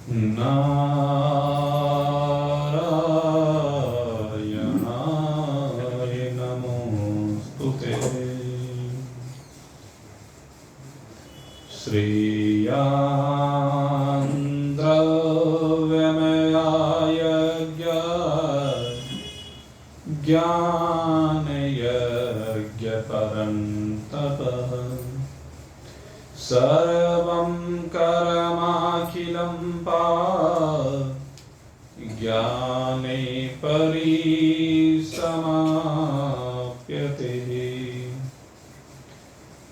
नारायणाय नमोस्तुते। श्रेयान् द्रव्यमयाय ज्ञानयज्ञपरन्तपः सर्वं कर्माखिलं ज्ञाने परिसमाप्यते।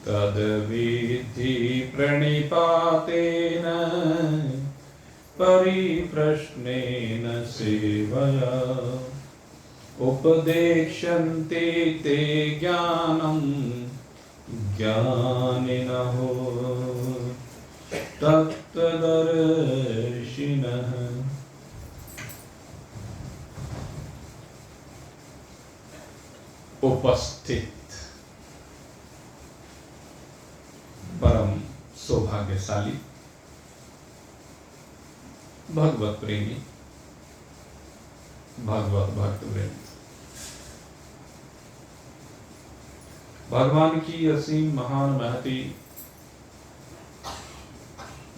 तद्विद्धि प्रणिपातेन परिप्रश्नेन सेवया उपदेक्ष्यन्ते ते ज्ञानं ज्ञानिनः तत्त्वदर्शिनः। उपस्थित परम सौभाग्यशाली भगवत प्रेमी भगवत भक्त वृंद, भगवान की असीम महान महती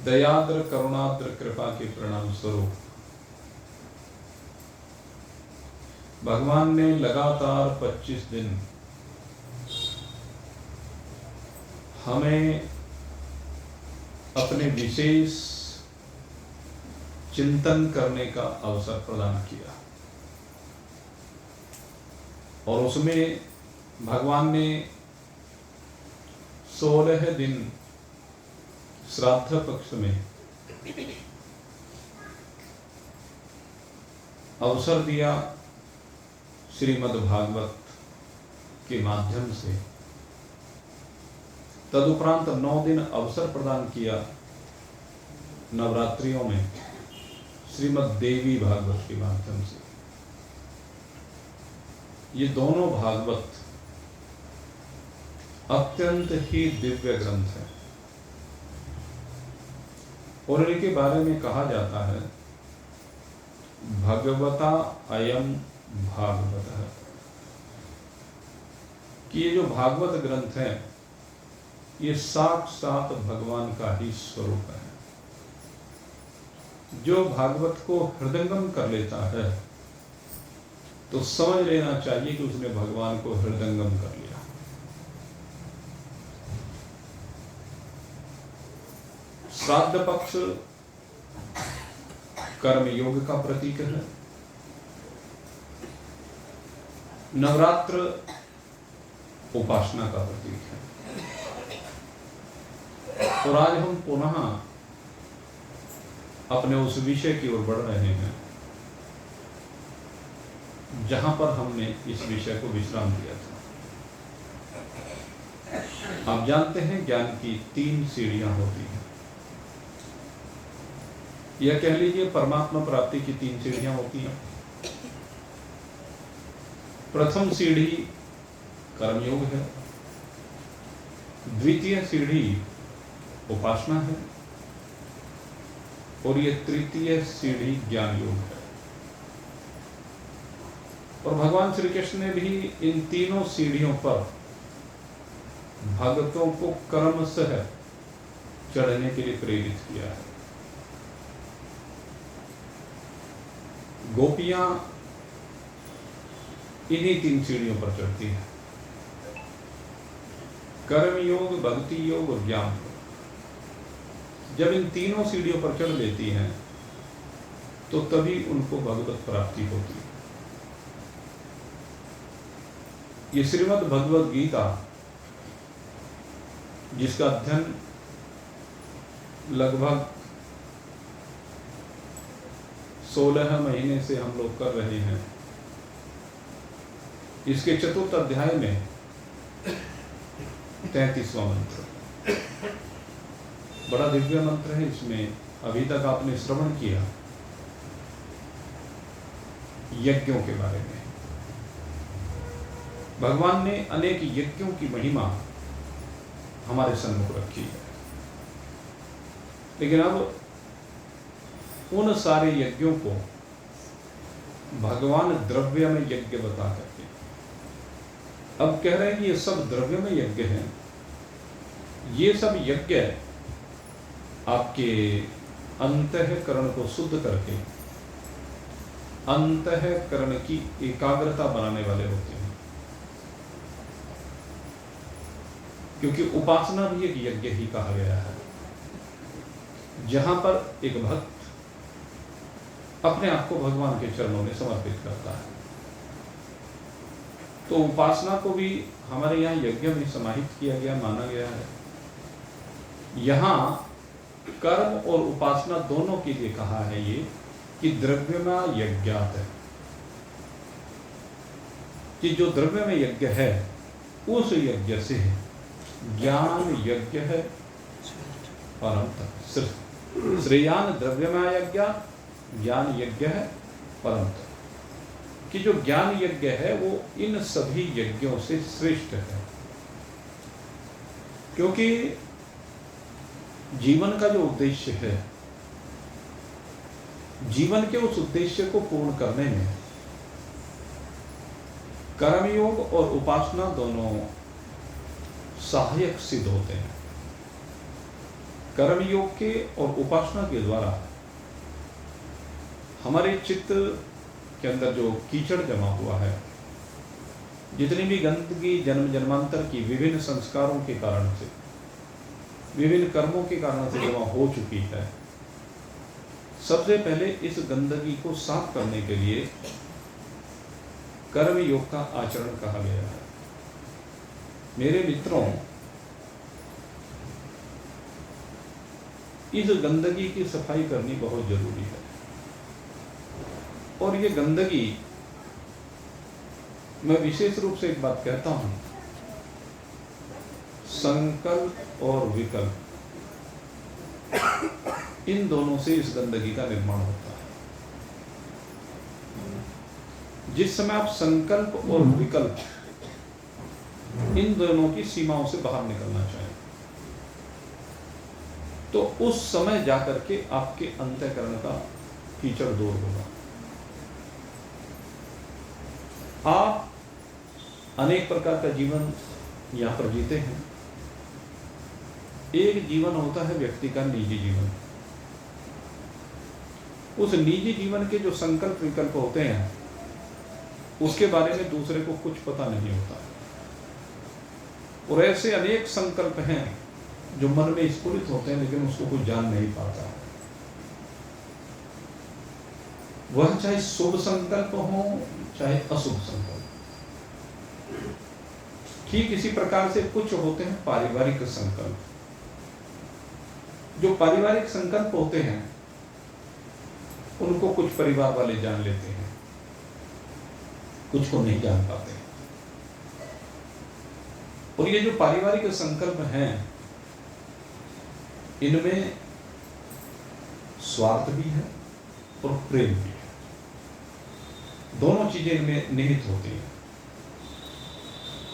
दयाद्र करुणाद्र कृपा के प्रणाम स्वरूप भगवान ने लगातार 25 दिन हमें अपने विशेष चिंतन करने का अवसर प्रदान किया और उसमें भगवान ने 16 दिन श्राद्ध पक्ष में अवसर दिया श्रीमद् भागवत के माध्यम से। तदुपरांत 9 दिन अवसर प्रदान किया नवरात्रियों में श्रीमद् देवी भागवत के माध्यम से। ये दोनों भागवत अत्यंत ही दिव्य ग्रंथ है और इनके बारे में कहा जाता है भगवता अयम भागवत है कि ये जो भागवत ग्रंथ है ये साक्षात भगवान का ही स्वरूप है। जो भागवत को हृदयंगम कर लेता है तो समझ लेना चाहिए कि उसने भगवान को हृदयंगम कर लिया। श्राद्ध पक्ष कर्म योग का प्रतीक है, नवरात्र उपासना का प्रतीक है और आज हम पुनः अपने उस विषय की ओर बढ़ रहे हैं जहां पर हमने इस विषय को विश्राम दिया था। आप जानते हैं ज्ञान की 3 सीढ़ियां होती हैं, यह कह लीजिए परमात्मा प्राप्ति की 3 सीढ़ियां होती हैं। प्रथम सीढ़ी कर्मयोग है, द्वितीय सीढ़ी उपासना है और ये तृतीय सीढ़ी ज्ञान योग है। और भगवान श्री कृष्ण ने भी इन तीनों सीढ़ियों पर भक्तों को क्रमशः चढ़ने के लिए प्रेरित किया है। गोपियां इन्हीं 3 सीढ़ियों पर चढ़ती हैं, कर्म योग, भक्ति योग और ज्ञान योग। जब इन तीनों सीढ़ियों पर चढ़ लेती हैं तो तभी उनको भगवत प्राप्ति होती है। ये श्रीमद् भगवद गीता जिसका अध्ययन लगभग 16 महीने से हम लोग कर रहे हैं, इसके 4th अध्याय में 33वां मंत्र बड़ा दिव्य मंत्र है। इसमें अभी तक आपने श्रवण किया यज्ञों के बारे में। भगवान ने अनेक यज्ञों की महिमा हमारे सम्मुख रखी है, लेकिन अब उन सारे यज्ञों को भगवान द्रव्य में यज्ञ बता करके अब कह रहे हैं कि ये सब द्रव्य में यज्ञ हैं। ये सब यज्ञ आपके अंतःकरण को शुद्ध करके अंतःकरण की एकाग्रता बनाने वाले होते हैं। क्योंकि उपासना भी एक यज्ञ ही कहा गया है, जहां पर एक भक्त अपने आप को भगवान के चरणों में समर्पित करता है। तो उपासना को भी हमारे यहाँ यज्ञ में समाहित किया गया, माना गया है। यहाँ कर्म और उपासना दोनों के लिए कहा है ये कि द्रव्यमा यज्ञात है, कि जो द्रव्य में यज्ञ है उस यज्ञ से ज्ञान यज्ञ है परम तप। श्रेयान द्रव्यमा यज्ञ, ज्ञान यज्ञ है परम तप। कि जो ज्ञान यज्ञ है वो इन सभी यज्ञों से श्रेष्ठ है। क्योंकि जीवन का जो उद्देश्य है, जीवन के उस उद्देश्य को पूर्ण करने में कर्मयोग और उपासना दोनों सहायक सिद्ध होते हैं। कर्मयोग के और उपासना के द्वारा हमारे चित्त के अंदर जो कीचड़ जमा हुआ है, जितनी भी गंदगी जन्म जन्मांतर की विभिन्न संस्कारों के कारण से, विभिन्न कर्मों के कारण से जमा हो चुकी है, सबसे पहले इस गंदगी को साफ करने के लिए कर्म योग का आचरण कहा गया है। मेरे मित्रों, इस गंदगी की सफाई करनी बहुत जरूरी है। और ये गंदगी, मैं विशेष रूप से एक बात कहता हूं, संकल्प और विकल्प, इन दोनों से इस गंदगी का निर्माण होता है। जिस समय आप संकल्प और विकल्प, इन दोनों की सीमाओं से बाहर निकलना चाहें, तो उस समय जाकर के आपके अंतःकरण का कीचड़ दूर होगा। आप अनेक प्रकार का जीवन यहां पर जीते हैं। एक जीवन होता है व्यक्ति का निजी जीवन। उस निजी जीवन के जो संकल्प विकल्प होते हैं, उसके बारे में दूसरे को कुछ पता नहीं होता। और ऐसे अनेक संकल्प हैं जो मन में स्फुरित होते हैं, लेकिन उसको कुछ जान नहीं पाता। वह चाहे शुभ संकल्प हो चाहे अशुभ संकल्प। ठीक इसी प्रकार से कुछ होते हैं पारिवारिक संकल्प। जो पारिवारिक संकल्प होते हैं उनको कुछ परिवार वाले जान लेते हैं, कुछ को नहीं जान पाते। और ये जो पारिवारिक संकल्प हैं, इनमें स्वार्थ भी है और प्रेम भी है। दोनों चीजें इनमें निहित होती हैं।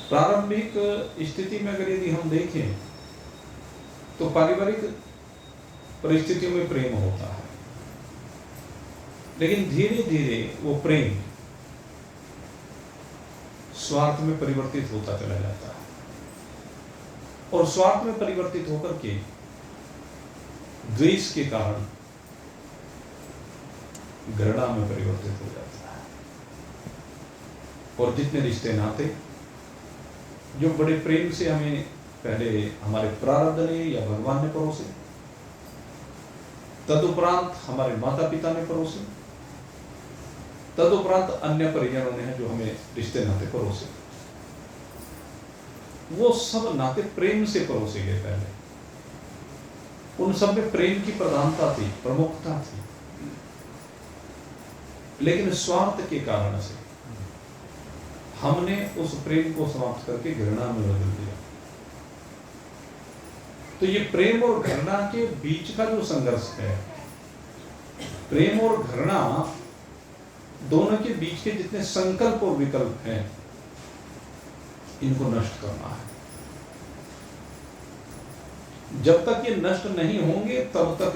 प्रारंभिक स्थिति में अगर यदि हम देखें तो पारिवारिक परिस्थितियों में प्रेम होता है, लेकिन धीरे धीरे वो प्रेम स्वार्थ में परिवर्तित होता चला जाता है। और स्वार्थ में परिवर्तित होकर के द्वेष के कारण घृणा में परिवर्तित हो जाता है। और जितने रिश्ते नाते जो बड़े प्रेम से हमें पहले हमारे प्रारब्ध ने या भगवान ने परोसे, तदुपरांत हमारे माता पिता ने परोसे, तदुपरांत अन्य परिजनों ने जो हमें रिश्ते नाते परोसे, वो सब नाते प्रेम से परोसे गए। पहले उन सब में प्रेम की प्रधानता थी, प्रमुखता थी, लेकिन स्वार्थ के कारण से हमने उस प्रेम को समाप्त करके घृणा में बदल दिया। तो ये प्रेम और घृणा के बीच का जो संघर्ष है, प्रेम और घृणा दोनों के बीच के जितने संकल्प और विकल्प हैं, इनको नष्ट करना है। जब तक ये नष्ट नहीं होंगे तब तक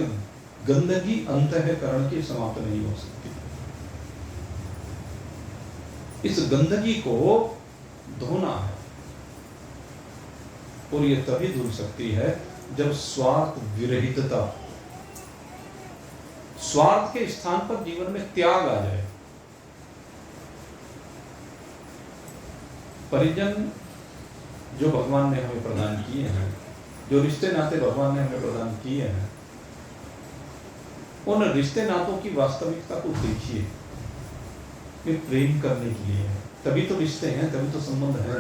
गंदगी अंतःकरण की समाप्त नहीं हो सकती। इस गंदगी को धोना है, और ये तभी धुल सकती है जब स्वार्थ विरहितता, स्वार्थ के स्थान पर जीवन में त्याग आ जाए। परिजन जो भगवान ने हमें प्रदान किए हैं, जो रिश्ते नाते भगवान ने हमें प्रदान किए हैं, उन रिश्ते नातों की वास्तविकता को देखिए। ये प्रेम करने के लिए है, तभी तो रिश्ते हैं, तभी तो संबंध है,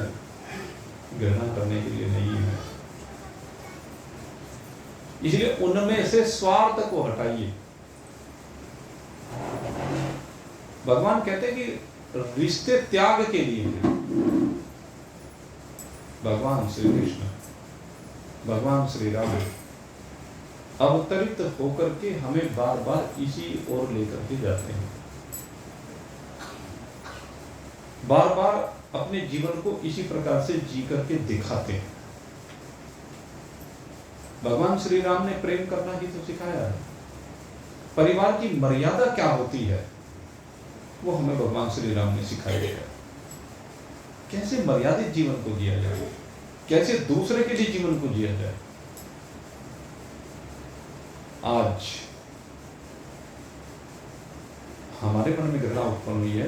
घृणा करने के लिए नहीं है। इसलिए उनमें से स्वार्थ को हटाइए। भगवान कहते हैं कि रिश्ते त्याग के लिए हैं। भगवान श्री कृष्ण, भगवान श्री राम अवतरित होकर के हमें बार बार इसी ओर लेकर के जाते हैं, बार बार अपने जीवन को इसी प्रकार से जी करके दिखाते हैं। भगवान श्री राम ने प्रेम करना ही तो सिखाया है। परिवार की मर्यादा क्या होती है वो हमें भगवान श्री राम ने सिखाया है। कैसे मर्यादित जीवन को जिया जाए, कैसे दूसरे के लिए जीवन को जिया जाए। आज हमारे मन में घृणा उत्पन्न हुई है,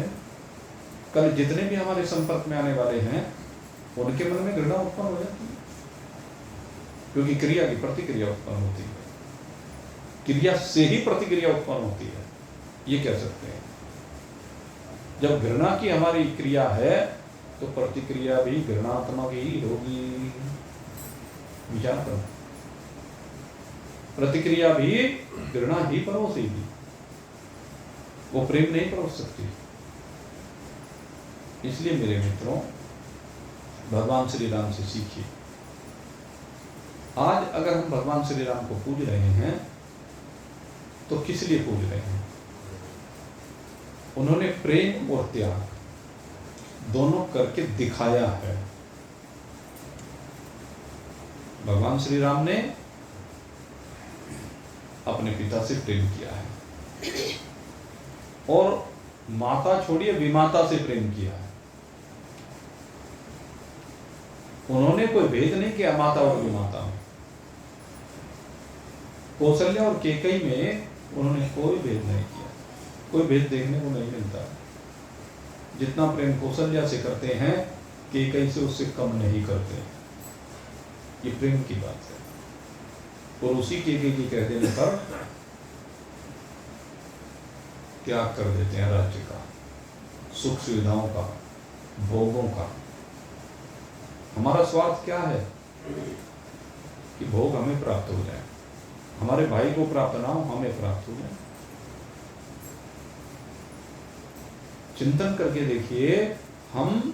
कल जितने भी हमारे संपर्क में आने वाले हैं उनके मन में घृणा उत्पन्न हो जाती है, क्योंकि क्रिया की प्रतिक्रिया उत्पन्न होती है, क्रिया से ही प्रतिक्रिया उत्पन्न होती है। ये कह सकते हैं जब घृणा की हमारी क्रिया है तो प्रतिक्रिया भी घृणात्मक ही होगी। विचार करो, प्रतिक्रिया भी घृणा ही परोसेगी, वो प्रेम नहीं परोस सकती। इसलिए मेरे मित्रों, भगवान श्री राम से सीखिए। आज अगर हम भगवान श्री राम को पूज रहे हैं तो किस लिए पूज रहे हैं? उन्होंने प्रेम और त्याग दोनों करके दिखाया है। भगवान श्री राम ने अपने पिता से प्रेम किया है और माता छोड़िए विमाता से प्रेम किया है। उन्होंने कोई भेद नहीं किया माता और विमाता में। कौशल्या और कैकेयी में उन्होंने कोई भेद नहीं किया, कोई भेद देखने को नहीं मिलता। जितना प्रेम कौशल्या से करते हैं कैकेयी से उससे कम नहीं करते। ये प्रेम की बात है। और उसी कैकेयी के कह देने पर त्याग कर देते हैं राज्य का, सुख सुविधाओं का, भोगों का। हमारा स्वार्थ क्या है कि भोग हमें प्राप्त हो जाए, हमारे भाई को प्राप्त ना हो, हमें प्राप्त हो जाए। चिंतन करके देखिए, हम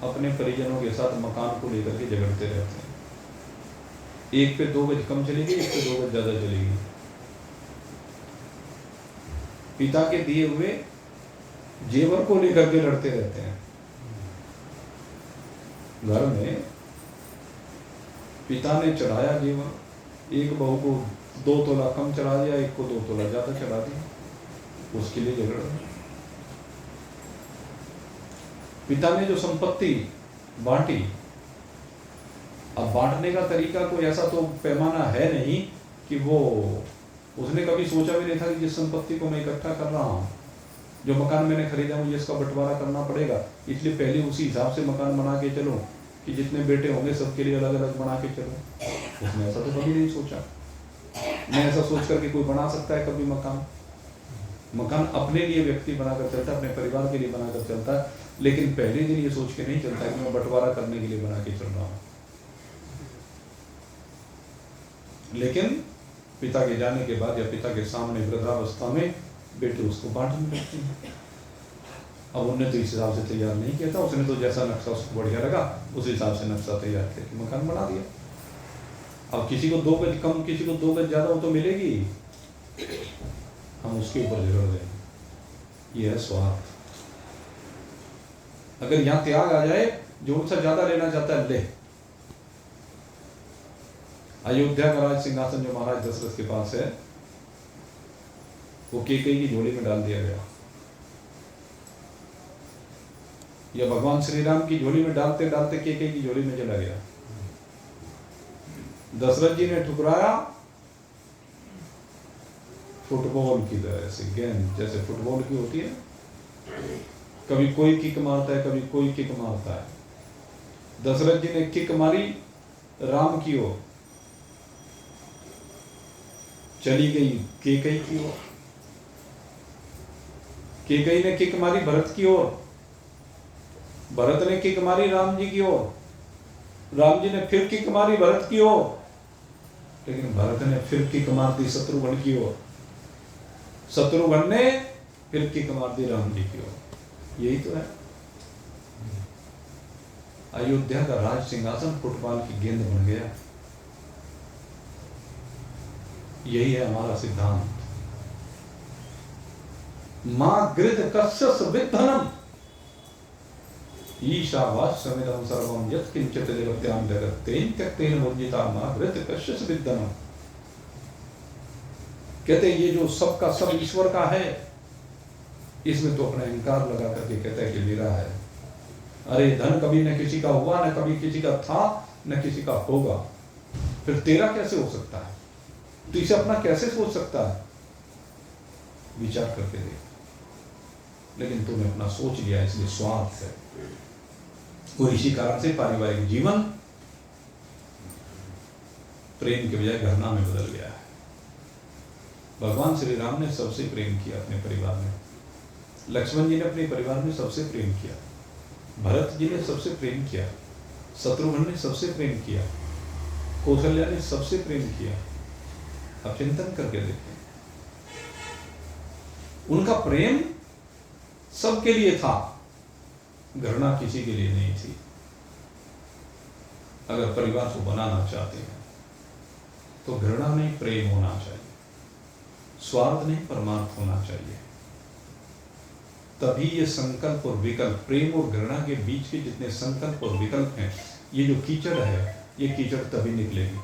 अपने परिजनों के साथ मकान को लेकर के झगड़ते रहते हैं। एक पे 2 गज कम चलेगी, एक पे 2 गज ज्यादा चलेगी। पिता के दिए हुए जेवर को लेकर के लड़ते रहते हैं। घर में पिता ने चढ़ाया जेवर, एक बहू को 2 तोला कम चढ़ा दिया, एक को 2 तोला ज्यादा चढ़ा दिया, उसके लिए झगड़ रहे। पिता ने जो संपत्ति बांटी, अब बांटने का तरीका कोई ऐसा तो पैमाना है नहीं कि वो उसने कभी सोचा भी नहीं था कि जिस संपत्ति को मैं इकट्ठा कर रहा हूँ, जो मकान मैंने खरीदा मुझे इसका बंटवारा करना पड़ेगा, इसलिए पहले उसी हिसाब से मकान बना के चलो कि जितने बेटे होंगे सबके लिए अलग अलग बना के चलो। उसने ऐसा तो कभी नहीं सोचा। मैं ऐसा सोच करके कोई बना सकता है कभी मकान? मकान अपने लिए व्यक्ति बनाकर चलता है, अपने परिवार के लिए बनाकर चलता है, लेकिन पहले दिन ये सोच के नहीं चलता कि मैं बंटवारा करने के लिए बना के चल रहा हूँ। लेकिन पिता के जाने के बाद या पिता के सामने वृद्धावस्था में बेटे उसको बांटने लगते हैं। अब उन्होंने तो इस हिसाब से तैयार नहीं किया था, उसने तो जैसा नक्शा उसको बढ़िया लगा उस हिसाब से नक्शा तैयार करके मकान बना दिया। अब किसी को 2 गज कम, किसी को 2 गज ज्यादा, वो तो मिलेगी, हम उसके ऊपर झगड़ रहे हैं। ये है स्वार्थ। अगर यहाँ त्याग आ जाए, जो उनसे ज्यादा लेना चाहता है ले। अयोध्या का राज सिंहासन जो महाराज दशरथ के पास है, वो केकई की झोली में डाल दिया गया, या भगवान श्री राम की झोली में डालते डालते केकई की झोली में चला गया। दशरथ जी ने ठुकराया फुटबॉल की तरह से, गेंद जैसे फुटबॉल की होती है, कभी कोई किक मारता है, कभी कोई किक मारता है। दशरथ जी ने किक मारी राम की ओर, चली गई केकई की ओर। केकई ने किक मारी भरत की ओर, भरत ने किक मारी राम जी की ओर, राम जी ने फिर किक मारी भरत की ओर, लेकिन भरत ने फिर किक मार दी शत्रुघ्न की ओर, शत्रुघ्न ने फिर किक मार दी राम जी की ओर। यही तो है अयोध्या का राज सिंहासन फुटबॉल की गेंद बन गया। यही है हमारा सिद्धांत। मां गृध कस्यस विद्धनम ईशावास्यमिदं सर्वं यत्किंचित् जगत्यां जगत्तेन त्यक्तेन वर्जिता मां गृध कस्यस विद्धनम। कहते ये जो सबका सब ईश्वर का है, इसमें तो अपना अहंकार लगा करके कहता है कि मेरा है। अरे धन कभी न किसी का हुआ, न कभी किसी का था, न किसी का होगा, फिर तेरा कैसे हो सकता है? तो इसे अपना कैसे सोच सकता है? विचार करके देख। लेकिन तूने अपना सोच लिया, इसलिए स्वार्थ है। और इसी कारण से पारिवारिक जीवन प्रेम के बजाय घृणा में बदल गया है। भगवान श्री राम ने सबसे प्रेम किया अपने परिवार में, लक्ष्मण जी ने अपने परिवार में सबसे प्रेम किया, भरत जी ने सबसे प्रेम किया, शत्रुघ्न ने सबसे प्रेम किया, कौशल्या ने सबसे प्रेम किया। अब चिंतन करके देखें, उनका प्रेम सबके लिए था, घृणा किसी के लिए नहीं थी। अगर परिवार को बनाना चाहते हैं तो घृणा नहीं, प्रेम होना चाहिए, स्वार्थ नहीं, परमार्थ होना चाहिए। तभी ये संकल्प और विकल्प, प्रेम और घृणा के बीच के जितने संकल्प और विकल्प हैं, ये जो कीचड़ है, ये कीचड़ तभी निकलेगी,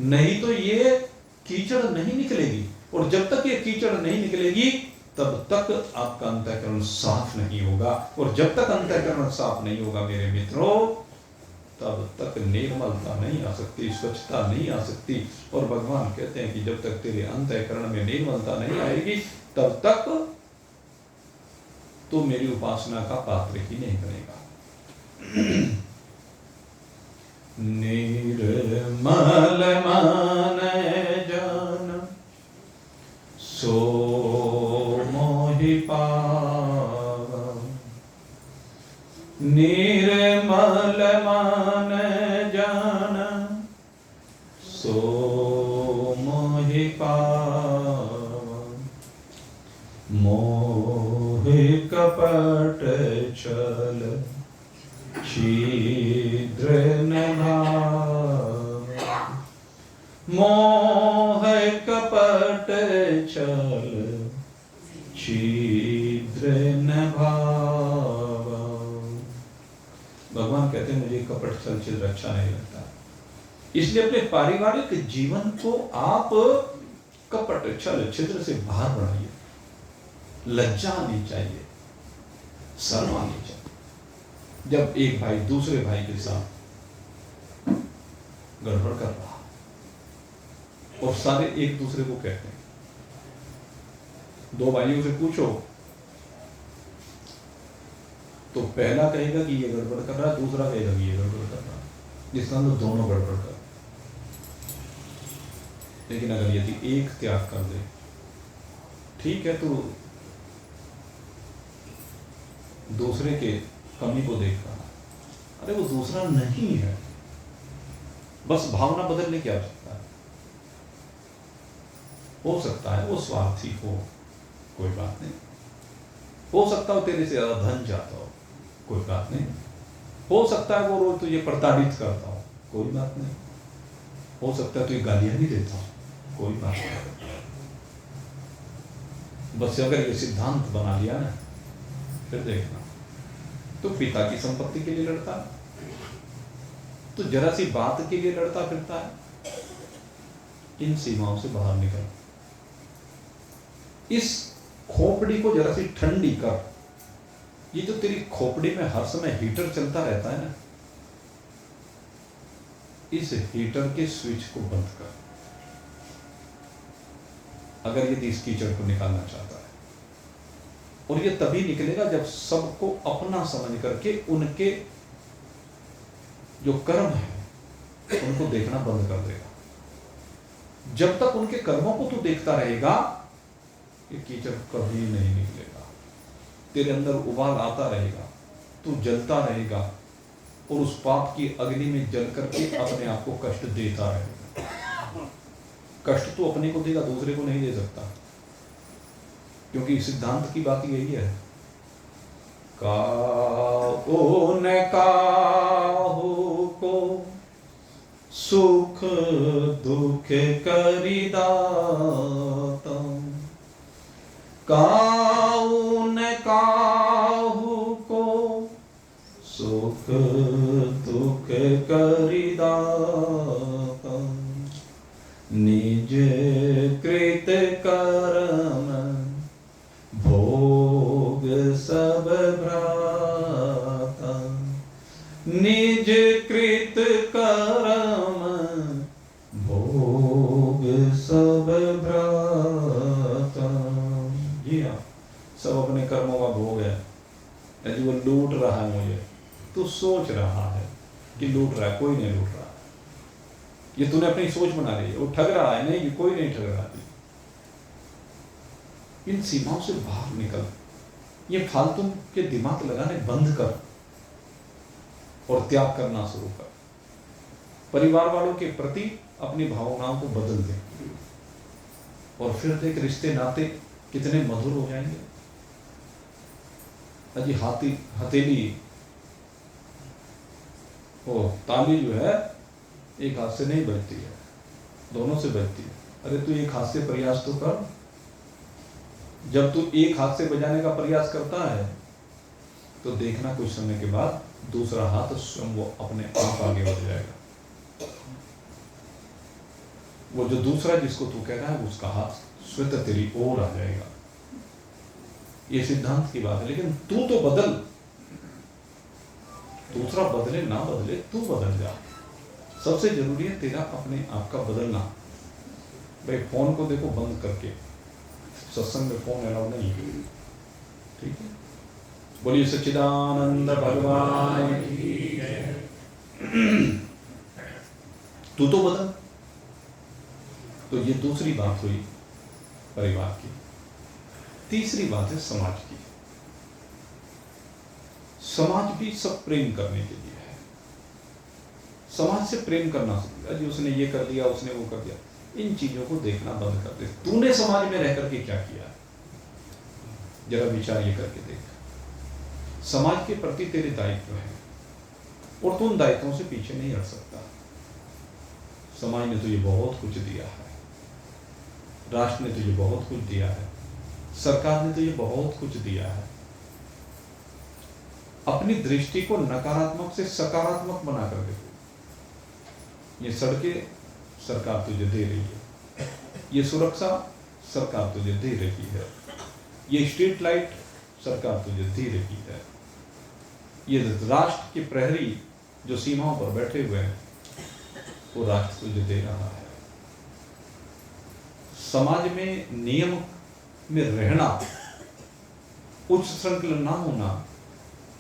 नहीं तो ये कीचड़ नहीं निकलेगी। और जब तक ये कीचड़ नहीं निकलेगी तब तक आपका अंतःकरण साफ नहीं होगा। और जब तक अंतःकरण साफ नहीं होगा मेरे मित्रों, तब तक निर्मलता नहीं आ सकती, स्वच्छता नहीं आ सकती। और भगवान कहते हैं कि जब तक तेरे अंतःकरण में निर्मलता नहीं आएगी, तब तक तो मेरी उपासना का पात्र ही नहीं बनेगा। निर्मल मन जन सो मोहि पावा, निर्मल मन जन सो मोहि पावा, मोह कपट छल छिद्र न भावा, मोह कपट छल छिद्र न भावा। भगवान कहते हैं मुझे कपट छल छिद्र अच्छा नहीं लगता, इसलिए अपने पारिवारिक जीवन को आप कपट छल छिद्र से बाहर बढ़ाइए। लज्जा आनी चाहिए, शर्म आनी चाहिए। जब एक भाई दूसरे भाई के साथ गड़बड़ कर रहा और सारे एक दूसरे को कहते हैं, दो भाइयों से पूछो तो पहला कहेगा कि ये गड़बड़ कर रहा है, दूसरा कहेगा कि ये गड़बड़ कर रहा है, जिसका मतलब दोनों गड़बड़ कर। लेकिन अगर यदि एक त्याग कर दे, ठीक है, तो दूसरे के कमी को देख रहा, अरे वो दूसरा नहीं है, बस भावना बदलने की आवश्यकता है। हो सकता है वो स्वार्थी हो, कोई बात नहीं। हो सकता हो तेरे से ज्यादा धन चाहता हो, कोई बात नहीं। हो सकता है वो रोज तुझे प्रताड़ित करता हो, कोई बात नहीं। हो सकता है तुझे गालियां नहीं देता हो, कोई बात नहीं। बस अगर ये सिद्धांत बना लिया ना, फिर देखना, तो पिता की संपत्ति के लिए लड़ता है, तो जरा सी बात के लिए लड़ता फिरता है। इन सीमाओं से बाहर निकल। इस खोपड़ी को जरा सी ठंडी कर। ये जो तेरी खोपड़ी में हर समय हीटर चलता रहता है ना, इस हीटर के स्विच को बंद कर, अगर यदि इस कीचड़ को निकालना चाहता है। और ये तभी निकलेगा जब सबको अपना समझ करके उनके जो कर्म है उनको देखना बंद कर देगा। जब तक उनके कर्मों को तू देखता रहेगा, ये कीचड़ कभी नहीं निकलेगा। तेरे अंदर उबाल आता रहेगा, तू जलता रहेगा और उस पाप की अग्नि में जल करके अपने आप को कष्ट देता रहेगा। कष्ट तो अपने को देगा, दूसरे को नहीं दे सकता, क्योंकि सिद्धांत की बात यही है, काहो न काहू को सुख दुख करि दाता, काहू न काहू को सुख दुख करि दाता, निज कृत कर्म भोग सब भ्राता, निज कृत कर्म भोग सब भ्राता। जी हाँ, सब अपने कर्मों का भोग है। यदि वो लूट रहा है मुझे, तू सोच रहा है कि लूट रहा है, कोई नहीं लूट रहा। ये तूने अपनी सोच बना ली है। वो ठग रहा है, नहीं, कोई नहीं ठग रहा है। इन सीमाओं से बाहर निकल, ये फालतू के दिमाग लगाने बंद कर और त्याग करना शुरू कर। परिवार वालों के प्रति अपनी भावनाओं को बदल दे और फिर देख रिश्ते नाते कितने मधुर हो जाएंगे। अजी हथेली वो ताली जो है एक हाथ से नहीं बजती है, दोनों से बजती है। अरे तू एक हाथ से प्रयास तो कर। जब तू एक हाथ से बजाने का प्रयास करता है तो देखना कुछ समय के बाद दूसरा हाथ स्वयं वो अपने आप आगे बढ़ जाएगा। वो जो दूसरा जिसको तू कह रहा है उसका हाथ स्वतः तेरी ओर आ जाएगा। ये सिद्धांत की बात है। लेकिन तू तो बदल, दूसरा बदले ना बदले, तू बदल जा। सबसे जरूरी है तेरा अपने आप का बदलना। भाई फोन को देखो बंद करके, सत्संग में फोन अलाउ नहीं है, ठीक है। बोलिए सच्चिदानंद भगवान की जय। तू तो बदल। तो ये दूसरी बात हुई परिवार की। तीसरी बात है समाज की। समाज भी सब प्रेम करने के लिए है। समाज से प्रेम करना सीखा। जी उसने ये कर दिया, उसने वो कर दिया, इन चीजों को देखना बंद कर दे। तूने समाज में रह करके क्या किया, जरा विचार ये करके देख। समाज के प्रति तेरे दायित्व है और तू उन दायित्वों से पीछे नहीं हट सकता। समाज ने तुझे बहुत कुछ दिया है, राष्ट्र ने तुझे बहुत कुछ दिया है, सरकार ने तुझे बहुत कुछ दिया है। अपनी दृष्टि को नकारात्मक से सकारात्मक बना कर देखो। ये सड़कें सरकार तुझे दे रही है, ये सुरक्षा सरकार तुझे दे रही है, ये स्ट्रीट लाइट सरकार तुझे दे रही है, ये राष्ट्र के प्रहरी जो सीमाओं पर बैठे हुए हैं वो राष्ट्र तुझे दे रहा है। समाज में नियम में रहना, उच्च श्रृंखला ना होना,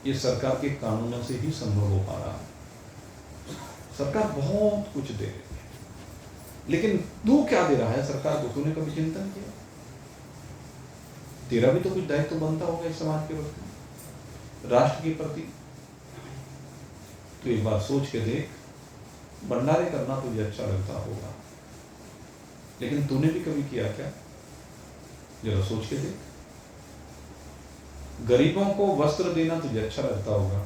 ये सरकार के कानूनों से ही संभव हो पा रहा है। सरकार बहुत कुछ दे रही है, लेकिन तू क्या दे रहा है सरकार को? तूने कभी चिंतन किया? तेरा भी तो कुछ दायित्व तो बनता होगा इस समाज के प्रति, राष्ट्र के प्रति। तो एक बार सोच के देख। भंडारे करना तुझे अच्छा लगता होगा, लेकिन तूने भी कभी किया क्या? जरा सोच के देख। गरीबों को वस्त्र देना तुझे अच्छा लगता होगा,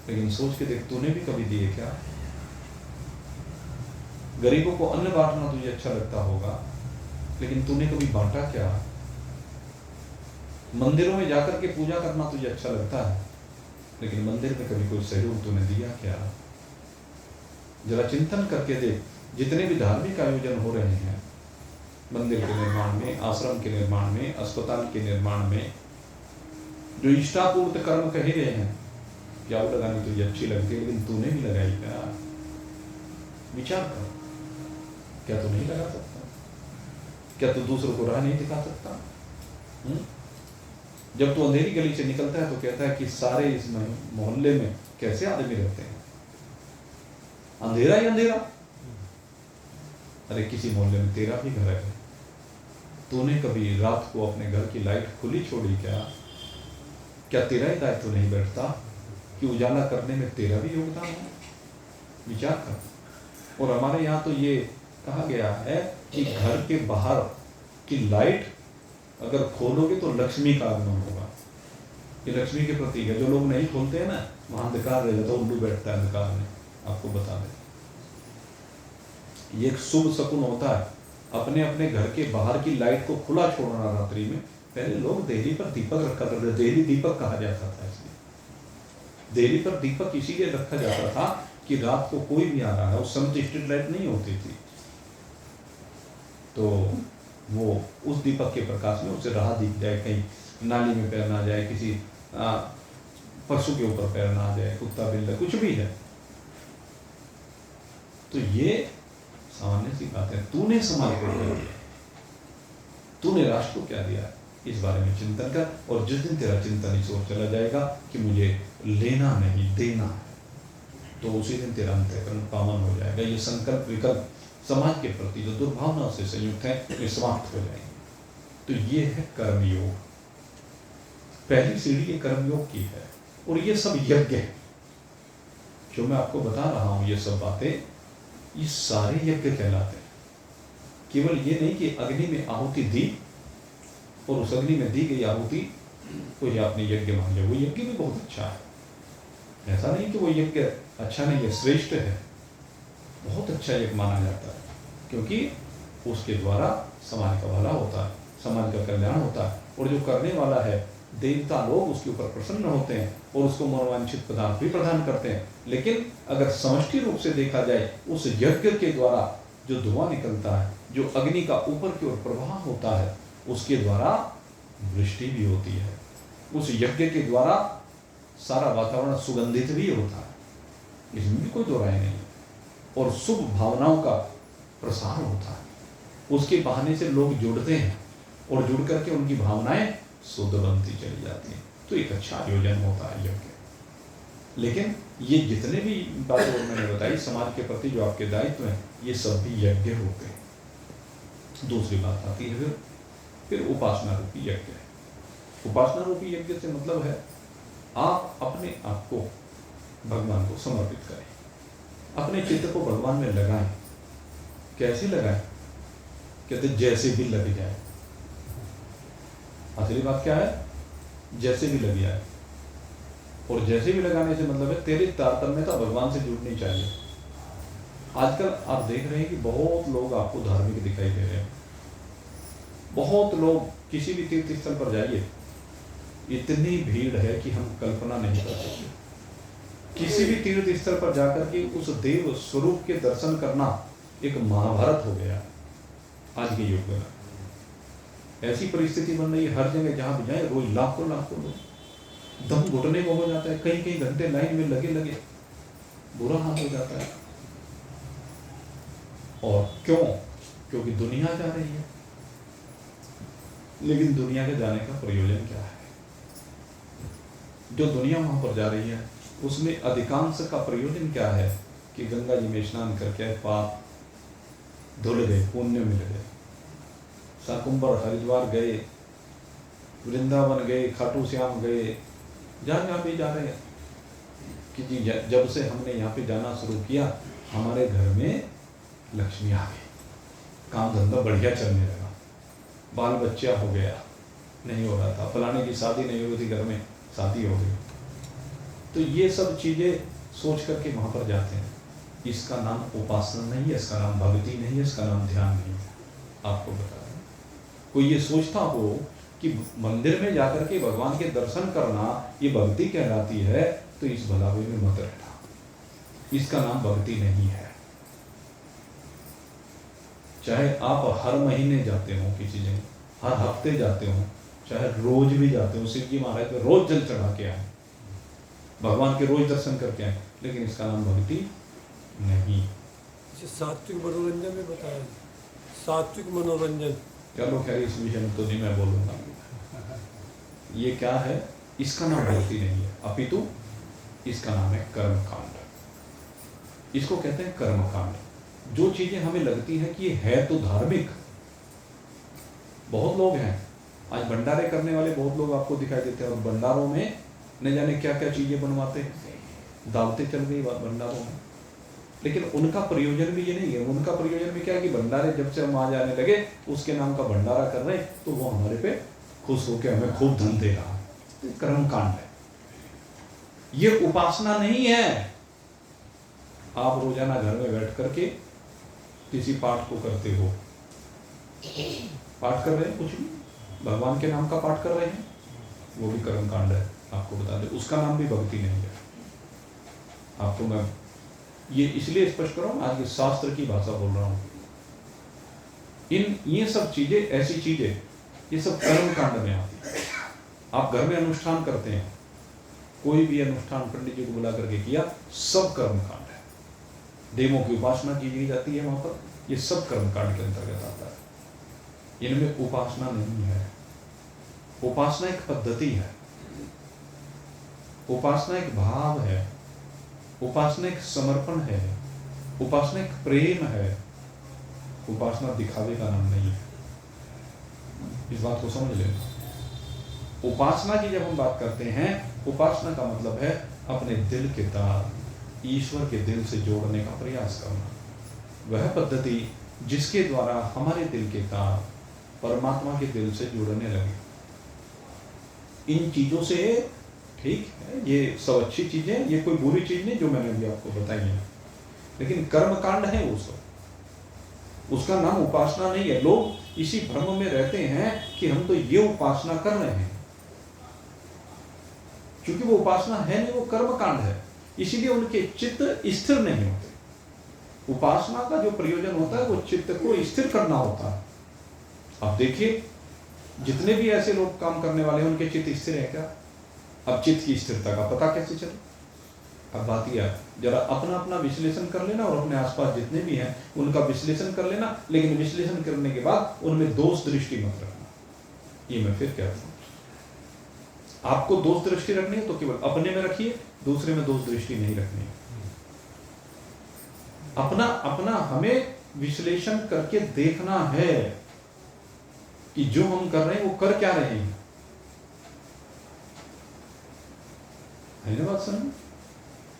लेकिन सोच के देख तूने भी कभी दिए क्या? गरीबों को अन्न बांटना तुझे अच्छा लगता होगा, लेकिन तूने कभी बांटा क्या? मंदिरों में जाकर के पूजा करना तुझे अच्छा लगता है, लेकिन मंदिर में कभी कोई सहयोग तूने दिया क्या? जरा चिंतन करके देख। जितने भी धार्मिक आयोजन हो रहे हैं मंदिर के निर्माण में, आश्रम के निर्माण में, अस्पताल के निर्माण में जो इष्टापूर्त कर्म कहे गए हैं, क्या वो लगानी तुझे अच्छी लगती है, लेकिन तूने भी लगाई क्या? विचार कर, क्या तू नहीं लगा सकता? क्या तू दूसरों को राह नहीं दिखा सकता? जब तू अंधेरी गली से निकलता है तो कहता है कि सारे इस मोहल्ले में कैसे आदमी रहते हैं, अंधेरा ही अंधेरा। अरे किसी मोहल्ले में तेरा भी घर है, तूने कभी रात को अपने घर की लाइट खुली छोड़ी क्या? क्या तेरा ही दायित्व नहीं बैठता कि उजाला करने में तेरा भी योगदान है? विचार कर। और हमारे यहाँ तो ये कहा गया है कि घर के बाहर की लाइट अगर खोलोगे तो लक्ष्मी का आगमन होगा। ये लक्ष्मी के प्रतीक है। जो लोग नहीं खोलते हैं ना, वहां अंधकार रह जाता है, उल्लू बैठता है अंधकार में। आपको बता दें, ये एक शुभ शकुन होता है। अपने अपने घर के बाहर की लाइट को खुला छोड़ना रात्रि में। पहले लोग देहरी पर दीपक रखा करते थे, देहरी दीपक कहा जाता था। इसलिए देहरी पर दीपक इसीलिए रखा जाता था कि रात को कोई भी आ रहा है, उस समय स्ट्रीट लाइट नहीं होती थी, तो वो उस दीपक के प्रकाश में उसे राह दिख जाए, कहीं नाली में पैर ना जाए, किसी पशु के ऊपर पैर ना आ जाए, कुत्ता बिल्ला कुछ भी है। तो ये सामान्य सी बात है। तूने समाज को क्या दिया, तूने राष्ट्र को क्या दिया, इस बारे में चिंतन कर। और जिस दिन तेरा चिंतन इस ओर चला जाएगा कि मुझे लेना नहीं देना है, तो उसी दिन तेरा अंतःकरण पावन हो जाएगा। ये संकल्प विकल्प समाज के प्रति जो दुर्भावना से संयुक्त है, वे समाप्त हो जाएंगे। तो ये है कर्मयोग। पहली सीढ़ी ये कर्मयोग की है। और ये सब यज्ञ है जो मैं आपको बता रहा हूं, ये सब बातें, ये सारे यज्ञ कहलाते हैं। केवल ये नहीं कि अग्नि में आहुति दी और उस अग्नि में दी गई आहुति को ये आपने यज्ञ मान लिया, वो यज्ञ भी बहुत अच्छा है। ऐसा नहीं कि वो यज्ञ अच्छा नहीं है, श्रेष्ठ है, बहुत अच्छा यज्ञ माना जाता है, क्योंकि उसके द्वारा समाज का भला होता है, समाज का कल्याण होता है। और जो करने वाला है, देवता लोग उसके ऊपर प्रसन्न होते हैं और उसको मनोवांछित पदार्थ भी प्रदान करते हैं। लेकिन अगर समष्टि रूप से देखा जाए, उस यज्ञ के द्वारा जो धुआं निकलता है, जो अग्नि का ऊपर की ओर प्रवाह होता है, उसके द्वारा वृष्टि भी होती है। उस यज्ञ के द्वारा सारा वातावरण सुगंधित भी होता है, इसमें भी कोई दो राय नहीं। और शुभ भावनाओं का प्रसार होता है, उसके बहाने से लोग जुड़ते हैं और जुड़ करके उनकी भावनाएं शुद्ध बनती चली जाती हैं। तो एक अच्छा आयोजन होता है यज्ञ। लेकिन ये जितने भी बातें मैंने बताई समाज के प्रति जो आपके दायित्व हैं, ये सब भी यज्ञ होते हैं। दूसरी बात आती है फिर उपासना रूपी यज्ञ है। उपासना रूपी यज्ञ से मतलब है आप अपने आप को भगवान को समर्पित करें, अपने चित्त को भगवान में लगाएं। कैसे लगाएं? कहते जैसे भी लग जाए। असली बात क्या है? जैसे भी लग जाए। और जैसे भी लगाने से मतलब है तेरी तारतम्यता भगवान से जुड़नी चाहिए। आजकल आप देख रहे हैं कि बहुत लोग आपको धार्मिक दिखाई दे रहे हैं। बहुत लोग, किसी भी तीर्थ स्थल पर जाइए, इतनी भीड़ है कि हम कल्पना नहीं कर सकते। किसी भी तीर्थ स्थल पर जाकर के उस देव स्वरूप के दर्शन करना एक महाभारत हो गया आज के युग में। ऐसी परिस्थिति बन रही है हर जगह, जहां भी जाए रोज लाखों लाखों लोग, दम घुटने को हो जाता है। कई कई घंटे लाइन में लगे लगे बुरा हाल हो जाता है। और क्यों? क्योंकि दुनिया जा रही है। लेकिन दुनिया के जाने का प्रयोजन क्या है? जो दुनिया वहां पर जा रही है उसमें अधिकांश का प्रयोजन क्या है कि गंगा जी में स्नान करके पाप धुल गए, पुण्य मिल गए। शाकुंभर हरिद्वार गए, वृंदावन गए, खाटू श्याम गए, जहाँ भी जा रहे हैं कि जी जब से हमने यहाँ पे जाना शुरू किया, हमारे घर में लक्ष्मी आ गई, काम धंधा बढ़िया चलने लगा, बाल बच्चा हो गया, नहीं हो रहा था, फलाने की शादी नहीं हो रही थी, घर में शादी हो गई। तो ये सब चीज़ें सोच करके वहाँ पर जाते हैं। इसका नाम उपासना नहीं है, इसका नाम भक्ति नहीं है, इसका नाम ध्यान नहीं है। आपको बता रहे हैं, कोई ये सोचता हो कि मंदिर में जाकर के भगवान के दर्शन करना ये भक्ति कहलाती है, तो इस भलावे में मत रहना। इसका नाम भक्ति नहीं है। चाहे आप हर महीने जाते हो किसी जगह, हर हफ्ते जाते हो, चाहे रोज भी जाते हो, शिव जी महाराज को रोज जल चढ़ा के आए, भगवान के रोज दर्शन करके आए, लेकिन इसका नाम भक्ति नहीं। सात्विक मनोरंजन में बताया, सात्विक मनोरंजन। चलो खैर इस विषय में तो नहीं मैं बोलूँगा। ये क्या है, इसका नाम भक्ति नहीं है, अपितु इसका नाम है कर्मकांड। इसको कहते हैं कर्मकांड। जो चीजें हमें लगती है कि ये है तो धार्मिक, बहुत लोग हैं आज भंडारे करने वाले, बहुत लोग आपको दिखाई देते हैं, और भंडारों में न जाने क्या क्या चीजें बनवाते हैं, दावतें चल गई भंडारों में, लेकिन उनका प्रयोजन भी ये नहीं है। उनका प्रयोजन भी क्या है कि भंडारे जब से हम आ जाने लगे उसके नाम का भंडारा कर रहे हैं, तो वो हमारे पे खुश होकर हमें खूब धन दे रहा है। तो कर्मकांड है, ये उपासना नहीं है। आप रोजाना घर में बैठ करके किसी पाठ को करते हो, पाठ कर रहे हैं, कुछ भी भगवान के नाम का पाठ कर रहे हैं, वो भी कर्मकांड है। आपको बता दें उसका नाम भी भक्ति नहीं है। आपको मैं ये इसलिए स्पष्ट कर रहा हूं, आज के शास्त्र की भाषा बोल रहा हूं। ये सब चीजें, ऐसी चीजें, ये सब कर्मकांड में आती है। आप घर में अनुष्ठान करते हैं, कोई भी अनुष्ठान पंडित जी को बुला करके किया, सब कर्मकांड है। देवों की उपासना की जाती है वहां पर, ये सब कर्मकांड के अंतर्गत आता है। इनमें उपासना नहीं है। उपासना एक पद्धति है, उपासना एक भाव है, उपासना एक समर्पण है, उपासना एक प्रेम है। उपासना दिखावे का नाम नहीं है, इस बात को समझ लेना। उपासना की जब हम बात करते हैं, उपासना का मतलब है अपने दिल के तार ईश्वर के दिल से जोड़ने का प्रयास करना। वह पद्धति जिसके द्वारा हमारे दिल के तार परमात्मा के दिल से जुड़ने लगे। इन चीजों से, ठीक है, ये सब अच्छी चीजें, ये कोई बुरी चीज नहीं जो मैंने अभी आपको बताई है, लेकिन कर्मकांड है वो सब, उसका नाम उपासना नहीं है। लोग इसी भ्रम में रहते हैं कि हम तो ये उपासना कर रहे हैं, क्योंकि वो उपासना है नहीं, वो कर्मकांड है, इसीलिए उनके चित्त स्थिर नहीं होते। उपासना का जो प्रयोजन होता है वो चित्त को स्थिर करना होता है। अब देखिए जितने भी ऐसे लोग काम करने वाले हैं उनके चित्त स्थिर है क्या? अब चित्त की स्थिरता का पता कैसे चले? अब बात यह है, जरा अपना अपना विश्लेषण कर लेना और अपने आसपास जितने भी हैं उनका विश्लेषण कर लेना, लेकिन विश्लेषण करने के बाद उनमें दोष दृष्टि मत रखना। ये मैं फिर कहता हूं, आपको दोष दृष्टि रखनी है तो केवल अपने में रखिए, दूसरे में दोष दृष्टि नहीं रखनी है। अपना अपना हमें विश्लेषण करके देखना है कि जो हम कर रहे हैं वो कर क्या रहे हैं। है ना बात समझ?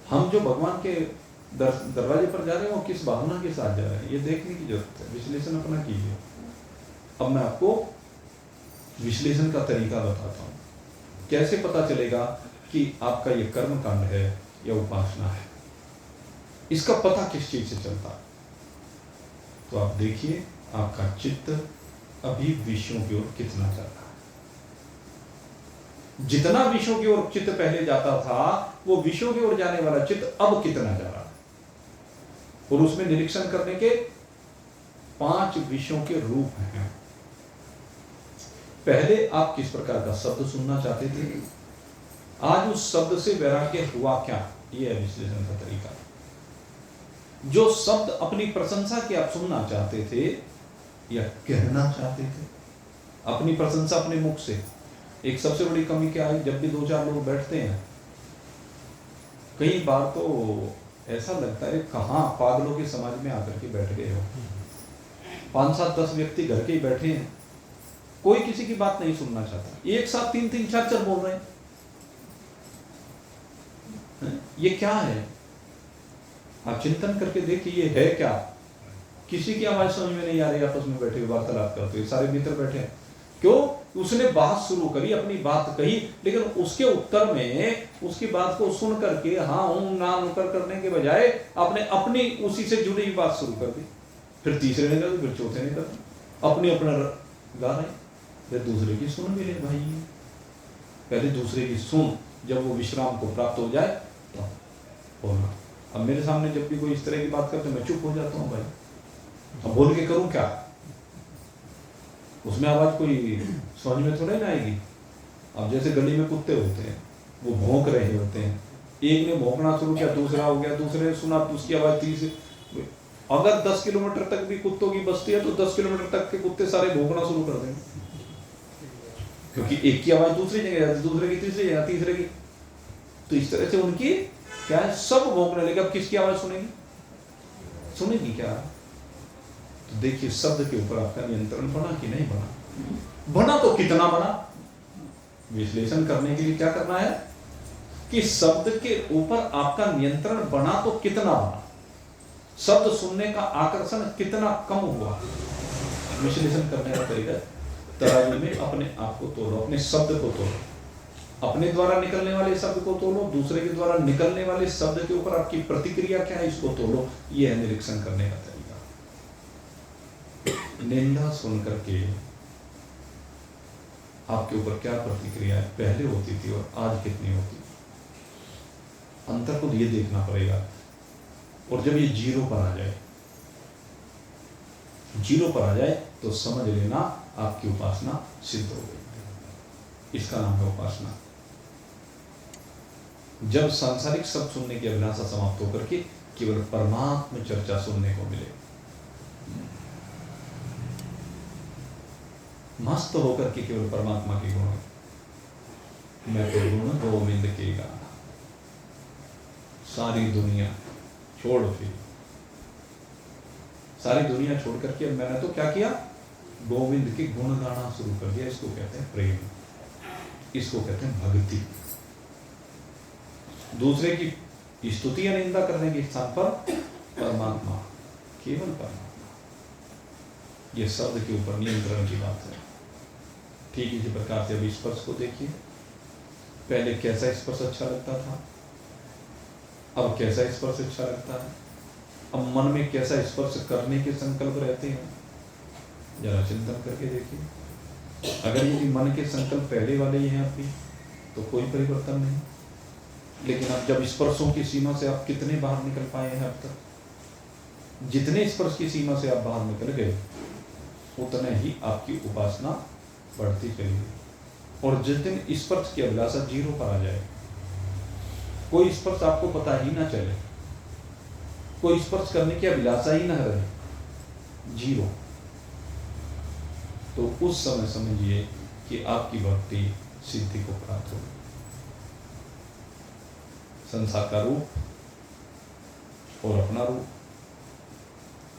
हम जो भगवान के दरवाजे पर जा रहे हैं वो किस भावना के साथ जा रहे हैं, ये देखने की जरूरत है। विश्लेषण अपना कीजिए। अब मैं आपको विश्लेषण का तरीका बताता हूं, कैसे पता चलेगा कि आपका ये कर्म कांड है या उपासना है। इसका पता किस चीज से चलता है? तो आप देखिए आपका चित्त अभी विषयों की ओर कितना चल रहा है। जितना विषयों की ओर चित्त पहले जाता था, वो विषयों की ओर जाने वाला चित्त अब कितना जा रहा है। और उसमें निरीक्षण करने के 5 विषयों के रूप हैं। पहले आप किस प्रकार का शब्द सुनना चाहते थे, आज उस शब्द से वैराग्य हुआ क्या, यह है विश्लेषण का तरीका। जो शब्द अपनी प्रशंसा के आप सुनना चाहते थे या कहना चाहते थे, अपनी प्रशंसा अपने मुख से। एक सबसे बड़ी कमी क्या है, जब भी 2-4 लोग बैठते हैं, कई बार तो ऐसा लगता है कहां पागलों के समाज में आकर के बैठ गए हो। 5-7-10 व्यक्ति घर के ही बैठे हैं, कोई किसी की बात नहीं सुनना चाहता, एक साथ 3-3, 4-4 बोल रहे हैं। ये क्या है? आप चिंतन करके देखिए ये है क्या। किसी की आवाज समझ में नहीं आ रही, आपस में बैठे वार्तालाप करते हुए सारे मित्र बैठे हैं। क्यों? उसने बात शुरू करी, अपनी बात कही, लेकिन उसके उत्तर में उसकी बात को सुन करके हाँ हूं ना नुकर करने के बजाय आपने अपनी उसी से जुड़ी हुई बात शुरू कर दी। फिर तीसरे ने कर, फिर चौथे ने कर, अपने अपना गा रहे, फिर दूसरे की सुन भी ले भाई। पहले दूसरे की सुन, जब वो विश्राम को प्राप्त हो जाए तो बोलना। अब मेरे सामने जब भी कोई इस तरह की बात करते मैं चुप हो जाता हूँ भाई, अब बोल के करूं क्या? उसमें आवाज कोई समझ में थोड़ा ना आएगी। अब जैसे गली में कुत्ते होते हैं, वो भौंक रहे होते हैं, एक ने भौंकना शुरू किया, दूसरा हो गया, दूसरे ने सुना तो उसकी आवाज तीसरी। अगर 10 किलोमीटर तक भी कुत्तों की बस्ती है तो 10 किलोमीटर तक के कुत्ते सारे भौंकना शुरू कर देंगे, क्योंकि एक की आवाज दूसरी जगह जाती, दूसरे की तीसरी जगह, तीसरे की। तो इस तरह से उनकी क्या है, सब भौंकने लगे। अब किसकी आवाज सुनेगी? सुनेगी क्या? तो देखिए शब्द के ऊपर आपका नियंत्रण बना कि नहीं बना? बना तो कितना बना? विश्लेषण करने के लिए क्या करना है कि शब्द के ऊपर आपका नियंत्रण बना तो कितना बना, शब्द सुनने का आकर्षण कितना कम हुआ। विश्लेषण करने का तरीका तराजू में अपने आप को तोलो, अपने शब्द को तोलो, अपने द्वारा निकलने वाले शब्द को तोलो, दूसरे के द्वारा निकलने वाले शब्द के ऊपर आपकी प्रतिक्रिया क्या है इसको तोलो। यह है निरीक्षण करने का तरीका। निंदा सुन करके आपके ऊपर क्या प्रतिक्रिया पहले होती थी और आज कितनी होती, अंतर को ये देखना पड़ेगा। और जब ये जीरो पर आ जाए, जीरो पर आ जाए तो समझ लेना आपकी उपासना सिद्ध हो गई। इसका नाम है उपासना। जब सांसारिक शब्द सुनने की अभिलाषा समाप्त होकर के केवल परमात्मा चर्चा सुनने को मिले, मस्त होकर के केवल परमात्मा के गुण, मैं तो गुण गोविंद के गाना, सारी दुनिया छोड़, फिर सारी दुनिया छोड़ करके मैंने तो क्या किया, गोविंद के गुण गाना शुरू कर दिया। इसको कहते हैं प्रेम, इसको कहते हैं भक्ति। दूसरे की स्तुति या निंदा करने के स्थान पर परमात्मा, केवल परमात्मा, यह शब्द के ऊपर नियंत्रण की बात है। ठीक इसी प्रकार से अभी स्पर्श को देखिए। पहले कैसा स्पर्श अच्छा लगता था, अब कैसा स्पर्श अच्छा लगता है, अब मन में कैसा स्पर्श करने के संकल्प रहते हैं, जरा चिंतन करके देखिए। अगर यदि मन के संकल्प पहले वाले ही हैं अभी तो कोई परिवर्तन नहीं, लेकिन अब जब स्पर्शों की सीमा से आप कितने बाहर निकल पाए हैं अब तक, जितने स्पर्श की सीमा से आप बाहर निकल गए उतने ही आपकी उपासना बढ़ती चली गई। और जिस दिन स्पर्श की अभिलाषा जीरो पर आ जाए, कोई स्पर्श आपको पता ही ना चले, कोई स्पर्श करने की अभिलाषा ही ना रहे, जीरो, तो उस समय समझिए कि आपकी भक्ति सिद्धि को प्राप्त होगी। संसार का रूप और अपना रूप,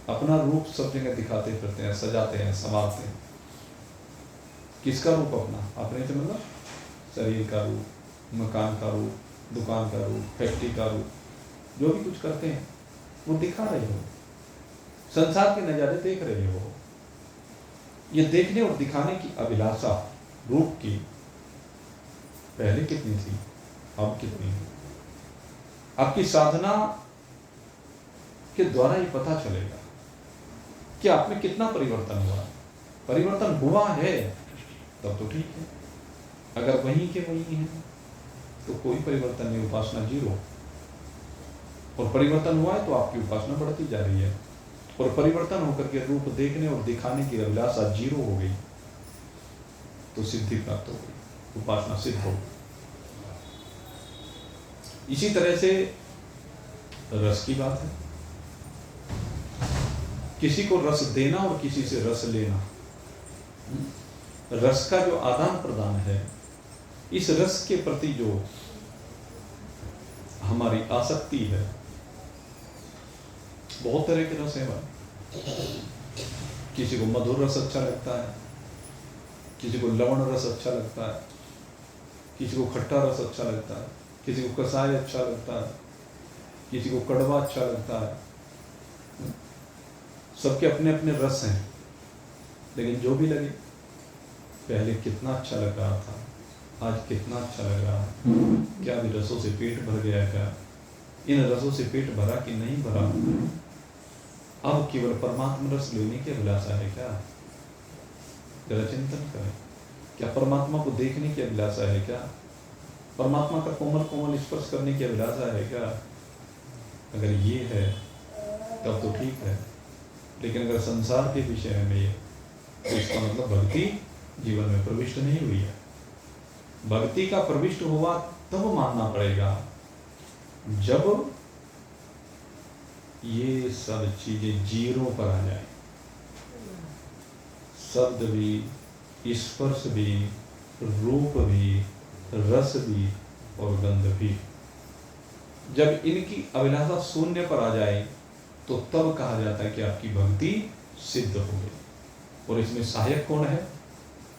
अपना रूप सब जगह दिखाते फिरते हैं, सजाते हैं, संवारते हैं। किसका रूप अपना? अपने से मतलब शरीर का रूप, मकान का रूप, दुकान का रूप, फैक्ट्री का रूप, जो भी कुछ करते हैं वो दिखा रहे हो, संसार के नज़ारे देख रहे हो। ये देखने और दिखाने की अभिलाषा रूप की पहले कितनी थी, अब कितनी है? आपकी साधना के द्वारा ही पता चलेगा कि आप में कितना परिवर्तन हुआ। परिवर्तन हुआ है तब तो ठीक है, अगर वहीं के वहीं है तो कोई परिवर्तन नहीं, उपासना जीरो। और परिवर्तन हुआ है तो आपकी उपासना बढ़ती जा रही है, और परिवर्तन होकर के रूप देखने और दिखाने की अभिलाषा जीरो हो गई तो सिद्धि प्राप्त हो गई, उपासना सिद्ध हो गई। इसी तरह से रस की बात है, किसी को रस देना और किसी से रस लेना, रस का जो आदान प्रदान है, इस रस के प्रति जो हमारी आसक्ति है, बहुत तरह के रस हैं। किसी को मधुर रस अच्छा लगता है, किसी को लवण रस अच्छा लगता है, किसी को खट्टा रस अच्छा लगता है, किसी को कसाय अच्छा लगता है, किसी को कड़वा अच्छा लगता है। सबके अपने अपने रस हैं, लेकिन जो भी लगे, पहले कितना अच्छा लग रहा था, आज कितना अच्छा लग रहा है। क्या भी रसों से पेट भर गया क्या? इन रसों से पेट भरा कि नहीं भरा? अब केवल परमात्मा रस लेने की अभिलाषा है क्या? जरा चिंतन करें, क्या परमात्मा को देखने की अभिलाषा है क्या? परमात्मा का कोमल कोमल स्पर्श करने की अभिलाषा है क्या? अगर ये है तब तो ठीक है, लेकिन अगर संसार के विषय में ये, तो इसका मतलब भक्ति जीवन में प्रविष्ट नहीं हुई है। भक्ति का प्रविष्ट हुआ तब मानना पड़ेगा जब ये सब चीजें जीरों पर आ जाए। शब्द भी, स्पर्श भी, रूप भी, रस भी और गंध भी, जब इनकी अभिलाषा शून्य पर आ जाए तो तब कहा जाता है कि आपकी भक्ति सिद्ध हो गई। और इसमें सहायक कौन है?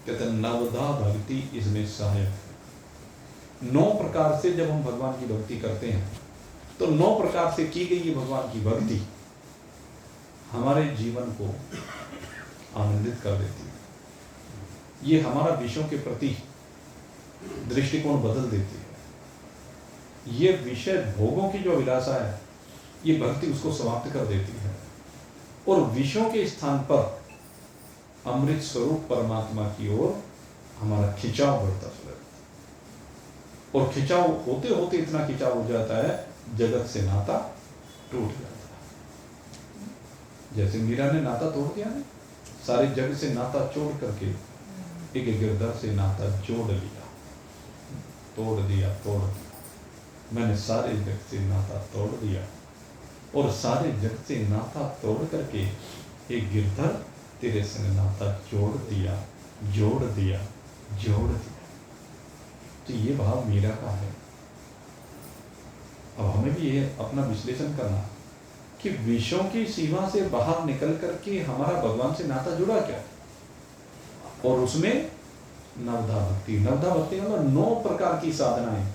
कहते हैं नवधा भक्ति इसमें सहायक है। 9 प्रकार से जब हम भगवान की भक्ति करते हैं तो 9 प्रकार से की गई ये भगवान की भक्ति हमारे जीवन को आनंदित कर देती है। ये हमारा विषयों के प्रति दृष्टिकोण बदल देती है। ये विषय भोगों की जो अभिलाषा है ये भक्ति उसको समाप्त कर देती है और विषयों के स्थान पर अमृत स्वरूप परमात्मा की ओर हमारा खिंचाव बढ़ता चला जाता है। और खिंचाव होते होते इतना खिंचाव हो जाता है जगत से नाता टूट जाता है। जैसे मीरा ने नाता तोड़ दिया ना, सारे जग से नाता छोड़ करके एक गिरधर से नाता जोड़ लिया। तोड़ दिया मैंने सारे जग से नाता तोड़ दिया और सारे जग से नाता तोड़ करके एक गिरधर तेरे संग नाता जोड़ दिया। तो ये भाव मीरा का है। अब हमें भी ये अपना विश्लेषण करना कि विषयों की सीमा से बाहर निकल करके हमारा भगवान से नाता जुड़ा क्या, और उसमें नवधा भक्ति मतलब 9 प्रकार की साधनाएं,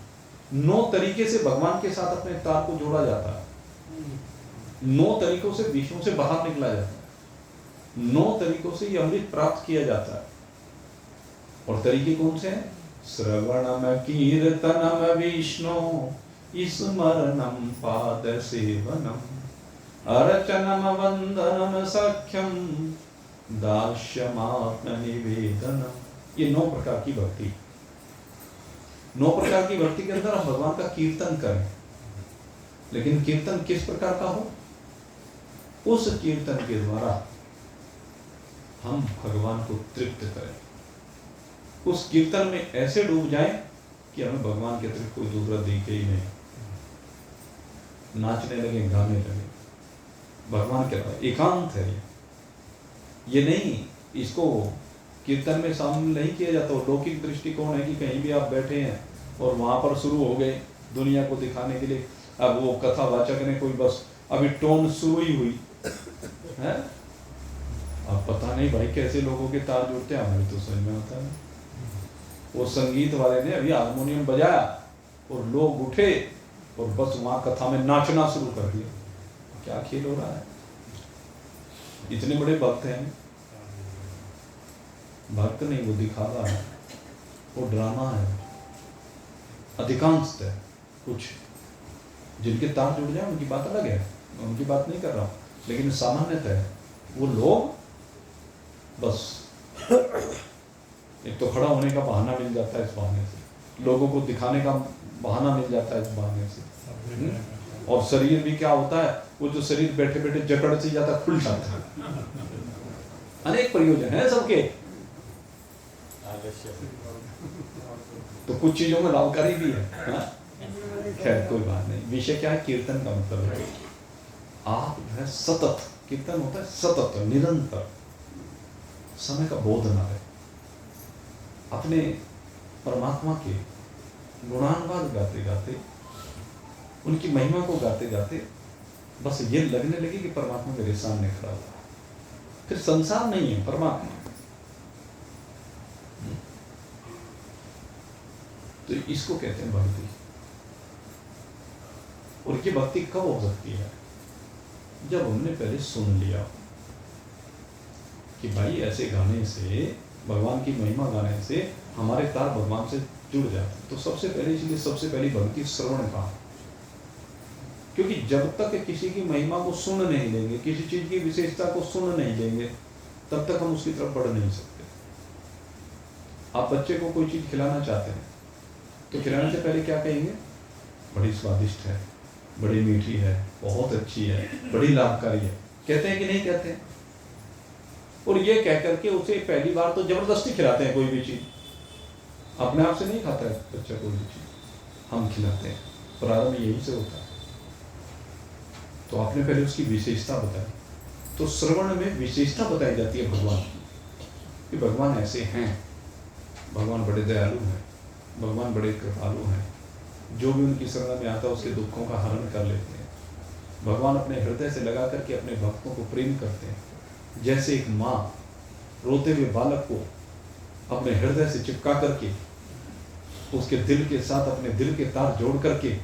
9 तरीके से भगवान के साथ अपने तार को जोड़ा जाता है। 9 तरीकों से विषयों से बाहर निकला जाता है। 9 तरीकों से ये अमृत प्राप्त किया जाता है। और तरीके कौन से हैं? श्रवणम कीर्तनम विष्णु स्मरणम पाद सेवनम अर्चनम वंदनम सख्यम दास्यमात्म निवेदनम। ये 9 प्रकार की भक्ति। 9 प्रकार की भक्ति के अंदर हम भगवान का कीर्तन करें, लेकिन कीर्तन किस प्रकार का हो? उस कीर्तन के द्वारा हम भगवान को तृप्त करें। उस कीर्तन में ऐसे डूब जाएं कि हमें भगवान के अतिरिक्त कोई दूसरा दिखे ही नहीं। नाचने लगे, गाने लगे, भगवान के अलावा एकांत है ये नहीं। इसको कीर्तन में शामिल नहीं किया जाता। लौकिक दृष्टिकोण है कि कहीं भी आप बैठे हैं और वहां पर शुरू हो गए दुनिया को दिखाने के लिए। अब वो कथावाचक ने कोई बस अभी टोन शुरू ही हुई है, अब पता नहीं भाई कैसे लोगों के तार जुड़ते हैं, हमें तो समझ में आता है। वो संगीत वाले ने अभी हारमोनियम बजाया और लोग उठे और बस वहां कथा में नाचना शुरू कर दिया। क्या खेल हो रहा है? इतने बड़े भक्त हैं। भक्त नहीं, वो दिखा रहा है, वो ड्रामा है। अधिकांश है, कुछ जिनके तार जुड़ जाए उनकी बात अलग है, मैं उनकी बात नहीं कर रहा हूँ, लेकिन सामान्यतः वो लोग बस एक तो खड़ा होने का बहाना मिल जाता है इस बहाने से, लोगों को दिखाने का बहाना मिल जाता है इस बहाने से। और शरीर भी क्या होता है, वो जो शरीर बैठे बैठे जकड़ से जाता खुल जाता है। अनेक प्रयोजन है सबके, तो कुछ चीजों में लाभकारी भी है। खैर कोई बात नहीं। विषय क्या है? कीर्तन का मतलब है आप जो है सतत, कीर्तन होता है सतत, निरंतर, समय का बोध ना रहे। अपने परमात्मा के गुणानुवाद गाते गाते, उनकी महिमा को गाते गाते बस ये लगने लगे कि परमात्मा मेरे सामने खड़ा हुआ है। फिर संसार नहीं है, परमात्मा। तो इसको कहते हैं भक्ति। और ये भक्ति कब हो सकती है? जब हमने पहले सुन लिया कि भाई ऐसे गाने से, भगवान की महिमा गाने से हमारे तार भगवान से जुड़ जाते। तो सबसे पहले, इसलिए सबसे पहली भक्ति श्रवण का, क्योंकि जब तक किसी की महिमा को सुन नहीं लेंगे, किसी चीज की विशेषता को सुन नहीं लेंगे, तब तक हम उसकी तरफ बढ़ नहीं सकते। आप बच्चे को कोई चीज खिलाना चाहते हैं तो खिलाने से पहले क्या कहेंगे? बड़ी स्वादिष्ट है, बड़ी मीठी है, बहुत अच्छी है, बड़ी लाभकारी है। कहते हैं कि नहीं कहते हैं? और ये कह करके उसे पहली बार तो जबरदस्ती खिलाते हैं कोई भी चीज़, अपने आप से नहीं खाता है बच्चा कोई भी चीज़, हम खिलाते हैं। प्रारंभ यही से होता है। तो आपने पहले उसकी विशेषता बताई, तो श्रवण में विशेषता बताई जाती है भगवान की, कि भगवान ऐसे हैं, भगवान बड़े दयालु हैं, भगवान बड़े कृपालु हैं, जो भी उनकी शरण में आता है उसके दुखों का हरण कर लेते हैं। भगवान अपने हृदय से लगा करके अपने भक्तों को प्रेम करते हैं। जैसे एक माँ रोते हुए बालक को अपने हृदय से चिपका करके उसके दिल के साथ अपने दिल के तार जोड़ करके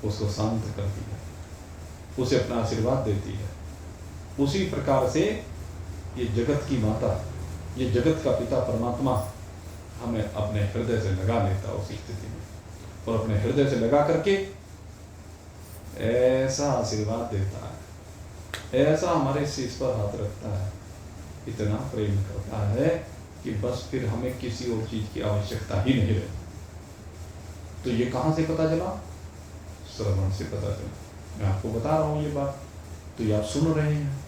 उसको शांत करती है, उसे अपना आशीर्वाद देती है, उसी प्रकार से ये जगत की माता, ये जगत का पिता परमात्मा हमें अपने हृदय से लगा लेता है उस स्थिति में, और अपने हृदय से लगा करके ऐसा आशीर्वाद देता है, ऐसा हमारे शीश पर हाथ रखता है, इतना प्रेम करता है कि बस फिर हमें किसी और चीज की आवश्यकता ही नहीं रहती। तो ये कहाँ से पता चला? श्रवण से पता चला। मैं आपको बता रहा हूँ ये बात, तो ये आप सुन रहे हैं,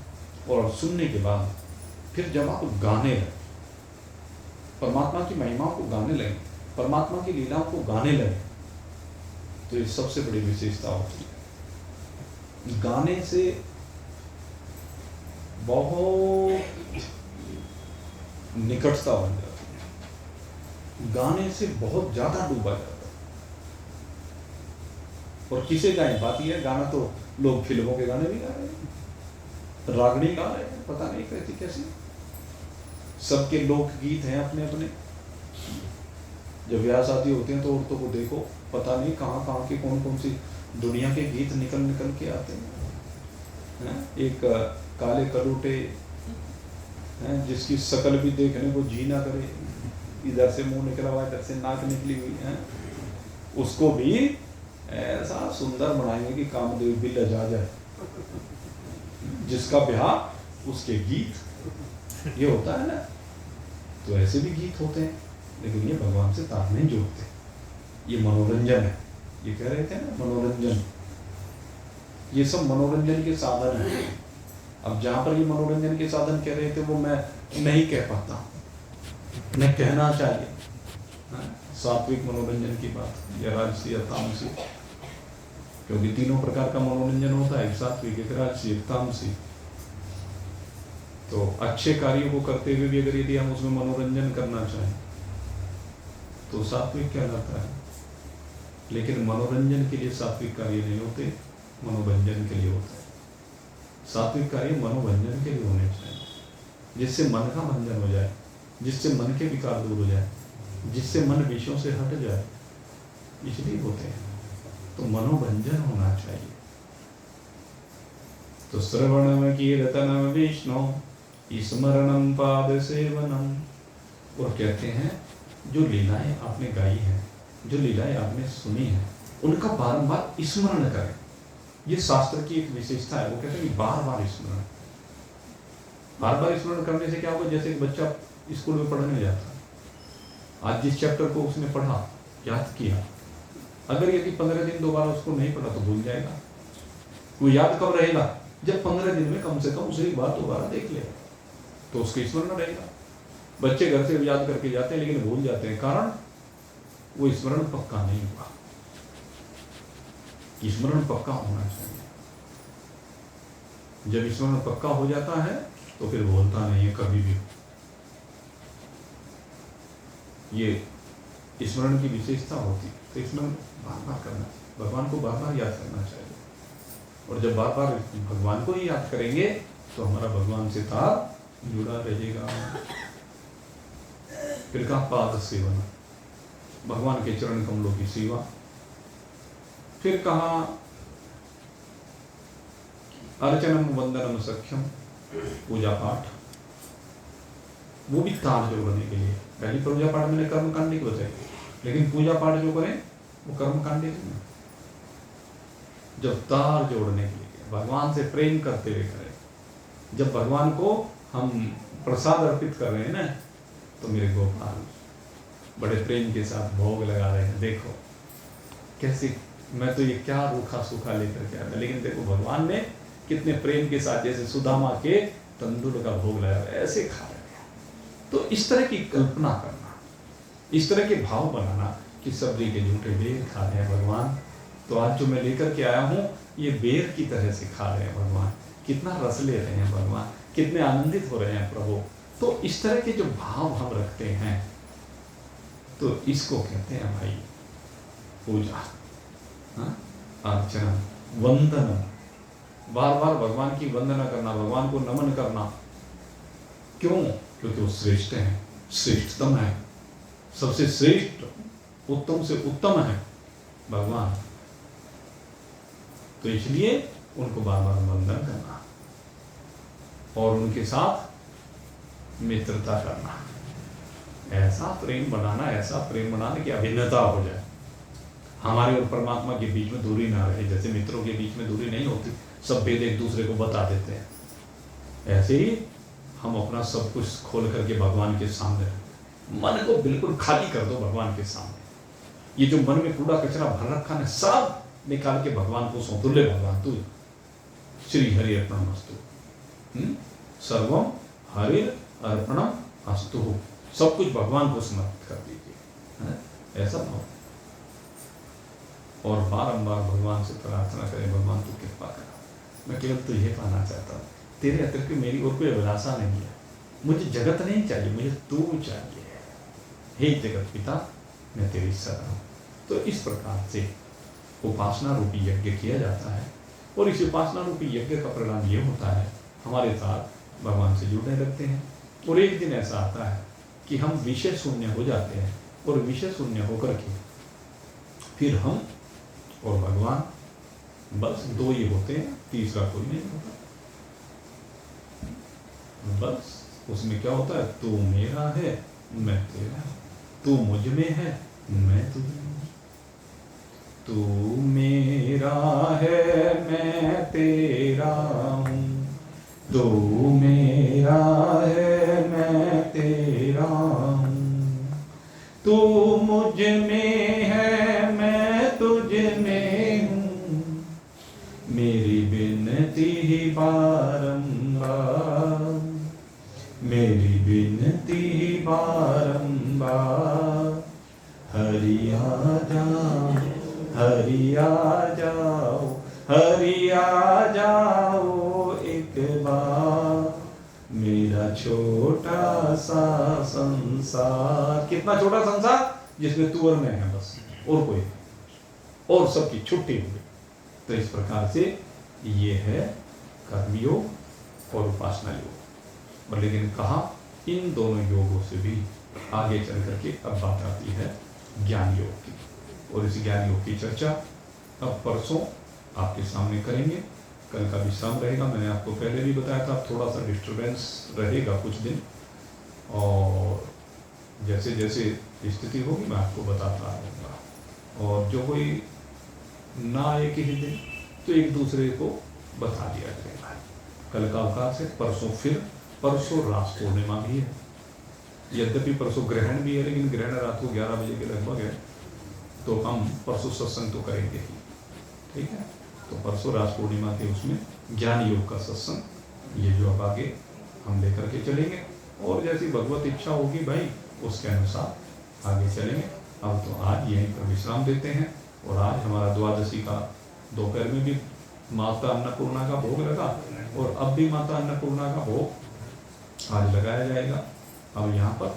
और सुनने के बाद फिर जब आप गाने लगे, परमात्मा की महिमाओं को गाने लगे, परमात्मा की लीलाओं को गाने लगे, तो ये सबसे बड़ी विशेषता होती है। गाने से बहुत निकटता बन जाती है, गाने से बहुत ज्यादा डूबा जाता है। और किसे गाएं? बात यह है, गाना तो लोग फिल्मों के गाने भी गा रहे हैं, रागनी गा रहे हैं, पता नहीं कैसी कैसी, सबके लोकगीत हैं अपने अपने। जब ब्याह शादी होते हैं तो औरतों को देखो, पता नहीं कहाँ कहाँ के कौन कौन सी दुनिया के गीत निकल निकल के आते हैं। एक काले कलूटे हैं जिसकी शकल भी देखने को जी ना करे, इधर से मुंह निकला हुआ, इधर से नाक निकली हुई है, उसको भी ऐसा सुंदर बनाएंगे कि कामदेव भी लजा जाए। जिसका ब्याह उसके गीत, ये होता है ना। तो ऐसे भी गीत होते हैं, लेकिन ये भगवान से ताल नहीं जोड़ते, ये मनोरंजन है। ये कह रहे थे ना मनोरंजन, ये सब मनोरंजन के साधन हैं। अब जहां पर ये मनोरंजन के साधन कह रहे थे वो मैं नहीं कह पाता, मैं कहना चाहिए सात्विक मनोरंजन की बात या राजसी या तामसी, क्योंकि तीनों प्रकार का मनोरंजन होता है, एक सात्विक, एक राजसी, एक तामसी। तो अच्छे कार्यों को करते हुए भी अगर यदि हम उसमें मनोरंजन करना चाहें तो सात्विक कहलाता है। लेकिन मनोरंजन के लिए सात्विक कार्य नहीं होते, मनोरंजन के लिए होते हैं। सात्विक कार्य मनोरंजन के लिए होने चाहिए, जिससे मन का भंजन हो जाए, जिससे मन के विकार दूर हो जाए, जिससे मन विषयों से हट जाए, इसलिए होते हैं। तो मनोभंजन होना चाहिए। तो श्रवणम कीर्तनम विष्णु स्मरणम पाद सेवनम। और कहते हैं जो लीलाएं आपने गाई हैं, जो लीलाएं आपने सुनी हैं, उनका बारंबार स्मरण करें। ये शास्त्र की एक विशेषता है। वो कहते हैं कि बार बार स्मरण, बार बार स्मरण करने से क्या होगा? जैसे एक बच्चा स्कूल में पढ़ने जाता है, आज जिस चैप्टर को उसने पढ़ा, याद किया, अगर यदि 15 दिन दोबारा उसको नहीं पढ़ा तो भूल जाएगा। वो याद कब रहेगा? जब 15 दिन में कम से कम उसे एक बार दोबारा देख लेगा, तो उसको स्मरण रहेगा। बच्चे घर से याद करके जाते हैं लेकिन भूल जाते हैं, कारण वो स्मरण पक्का नहीं हुआ। स्मरण पक्का होना चाहिए। जब स्मरण पक्का हो जाता है तो फिर भूलता नहीं है कभी भी। ये स्मरण की विशेषता होती है। तो स्मरण बार बार करना, भगवान को बार बार याद करना चाहिए। और जब बार बार भगवान को ही याद करेंगे तो हमारा भगवान से तार जुड़ा रहेगा। फिर कहा पाद सेवन, भगवान के चरण कमलों की सेवा। फिर कहा अर्चनम वंदनम सख्यम, पूजा पाठ, वो भी तार जोड़ने के लिए। पहली पूजा पाठ मैंने कर्मकांडी को बताई, लेकिन पूजा पाठ जो करें वो कर्मकांडी नहीं, जब तार जोड़ने के लिए, भगवान से प्रेम करते हुए करें। जब भगवान को हम प्रसाद अर्पित कर रहे हैं ना, तो मेरे गोपाल बड़े प्रेम के साथ भोग लगा रहे हैं। देखो कैसे, मैं तो ये क्या रूखा सूखा लेकर के आया, लेकिन देखो भगवान ने कितने प्रेम के साथ, जैसे सुदामा के तंदूर का भोग लाया ऐसे खा रहे हैं। तो इस तरह की कल्पना करना, इस तरह के भाव बनाना कि सब्जी के झूठे बेर खा रहे हैं भगवान, तो आज जो मैं लेकर के आया हूँ ये बेर की तरह से खा रहे हैं भगवान, कितना रस ले रहे हैं भगवान, कितने आनंदित हो रहे हैं प्रभु। तो इस तरह के जो भाव हम रखते हैं तो इसको कहते हैं भाई पूजा, अर्चना, वंदन। बार बार भगवान की वंदना करना, भगवान को नमन करना। क्यों? क्योंकि वो श्रेष्ठ हैं, श्रेष्ठतम है, सबसे श्रेष्ठ, उत्तम से उत्तम है भगवान। तो इसलिए उनको बार बार वंदन करना और उनके साथ मित्रता करना, ऐसा प्रेम बनाना, ऐसा प्रेम बनाना कि अभिन्नता हो जाए, हमारे और परमात्मा के बीच में दूरी ना रहे। जैसे मित्रों के बीच में दूरी नहीं होती, सब भेद एक दूसरे को बता देते हैं, ऐसे ही हम अपना सब कुछ खोल करके भगवान के सामने, मन को बिल्कुल खाली कर दो भगवान के सामने। ये जो मन में कूड़ा कचरा भर रखा है सब निकाल के भगवान को सौंप दो। ले भगवान तू श्री हरि अर्पणमस्तु, सर्वम हरि अर्पणम अस्तु, सब कुछ भगवान को समर्पित कर दीजिए, ऐसा भाव। और बारंबार भगवान से प्रार्थना करें, भगवान तू कृपा कर, मैं केवल तुझे पाना चाहता हूँ, तेरे अतिरिक्त मेरी और कोई अभिलाषा नहीं है, मुझे जगत नहीं चाहिए, मुझे तू चाहिए, हे जगत पिता मैं तेरी शरण हूँ। तो इस प्रकार से उपासना रूपी यज्ञ किया जाता है और इस उपासना रूपी यज्ञ का परिणाम ये होता है हमारे साथ भगवान से जुड़ने लगते हैं। और एक दिन ऐसा आता है कि हम विषय शून्य हो जाते हैं और विषय शून्य होकर के फिर हम और भगवान बस दो ही होते हैं, तीसरा कोई नहीं होता। बस उसमें क्या होता है, तू मेरा है मैं तेरा, तू मुझ में है मैं तुझ में। तू मेरा है मैं तेरा हूँ, तू मेरा है मैं तेरा हूँ, तू मुझ में है मैं तुझ में हूँ, मेरी विनती ही बारंबार, मेरी विनती ही बारंबार, हरि आ जाओ हरि आ जाओ हरि आ जाओ एक बार, मेरा छोटा सा संसार। कितना छोटा संसार, जिसमें तू और मैं है बस, और कोई, और सबकी छुट्टी हो गई। तो इस प्रकार से ये है कर्मयोग और उपासना योग। और लेकिन कहा इन दोनों योगों से भी आगे चल करके अब बात आती है ज्ञान योग की, और इस ज्ञान योग की चर्चा अब परसों आपके सामने करेंगे। कल का विश्राम रहेगा, मैंने आपको पहले भी बताया था, थोड़ा सा डिस्टर्बेंस रहेगा कुछ दिन, और जैसे जैसे स्थिति होगी मैं आपको बताता रहूँगा। और जो कोई ना आए किसी दिन तो एक दूसरे को बता दिया जाएगा। कल का अवकाश है, परसों फिर, परसों रास पूर्णिमा भी है। यद्यपि परसों ग्रहण भी है, लेकिन ग्रहण रात को 11 बजे के लगभग है, तो हम परसों सत्संग तो करेंगे ही, ठीक है। तो परसों रास पूर्णिमा के उसमें ज्ञान योग का सत्संग, ये जो अब आगे हम लेकर के चलेंगे, और जैसी भगवत इच्छा होगी भाई उसके अनुसार आगे चलेंगे। अब तो आज यहीं पर विश्राम देते हैं। और आज हमारा द्वादशी का दोपहर में भी माता अन्नपूर्णा का भोग लगा, और अब भी माता अन्नपूर्णा का भोग आज लगाया जाएगा अब यहाँ पर।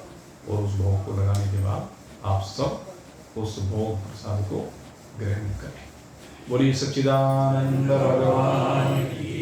और उस भोग को लगाने के बाद आप सब उस भोग प्रसाद को ग्रहण करें। बोलिए सच्चिदानंद भगवान की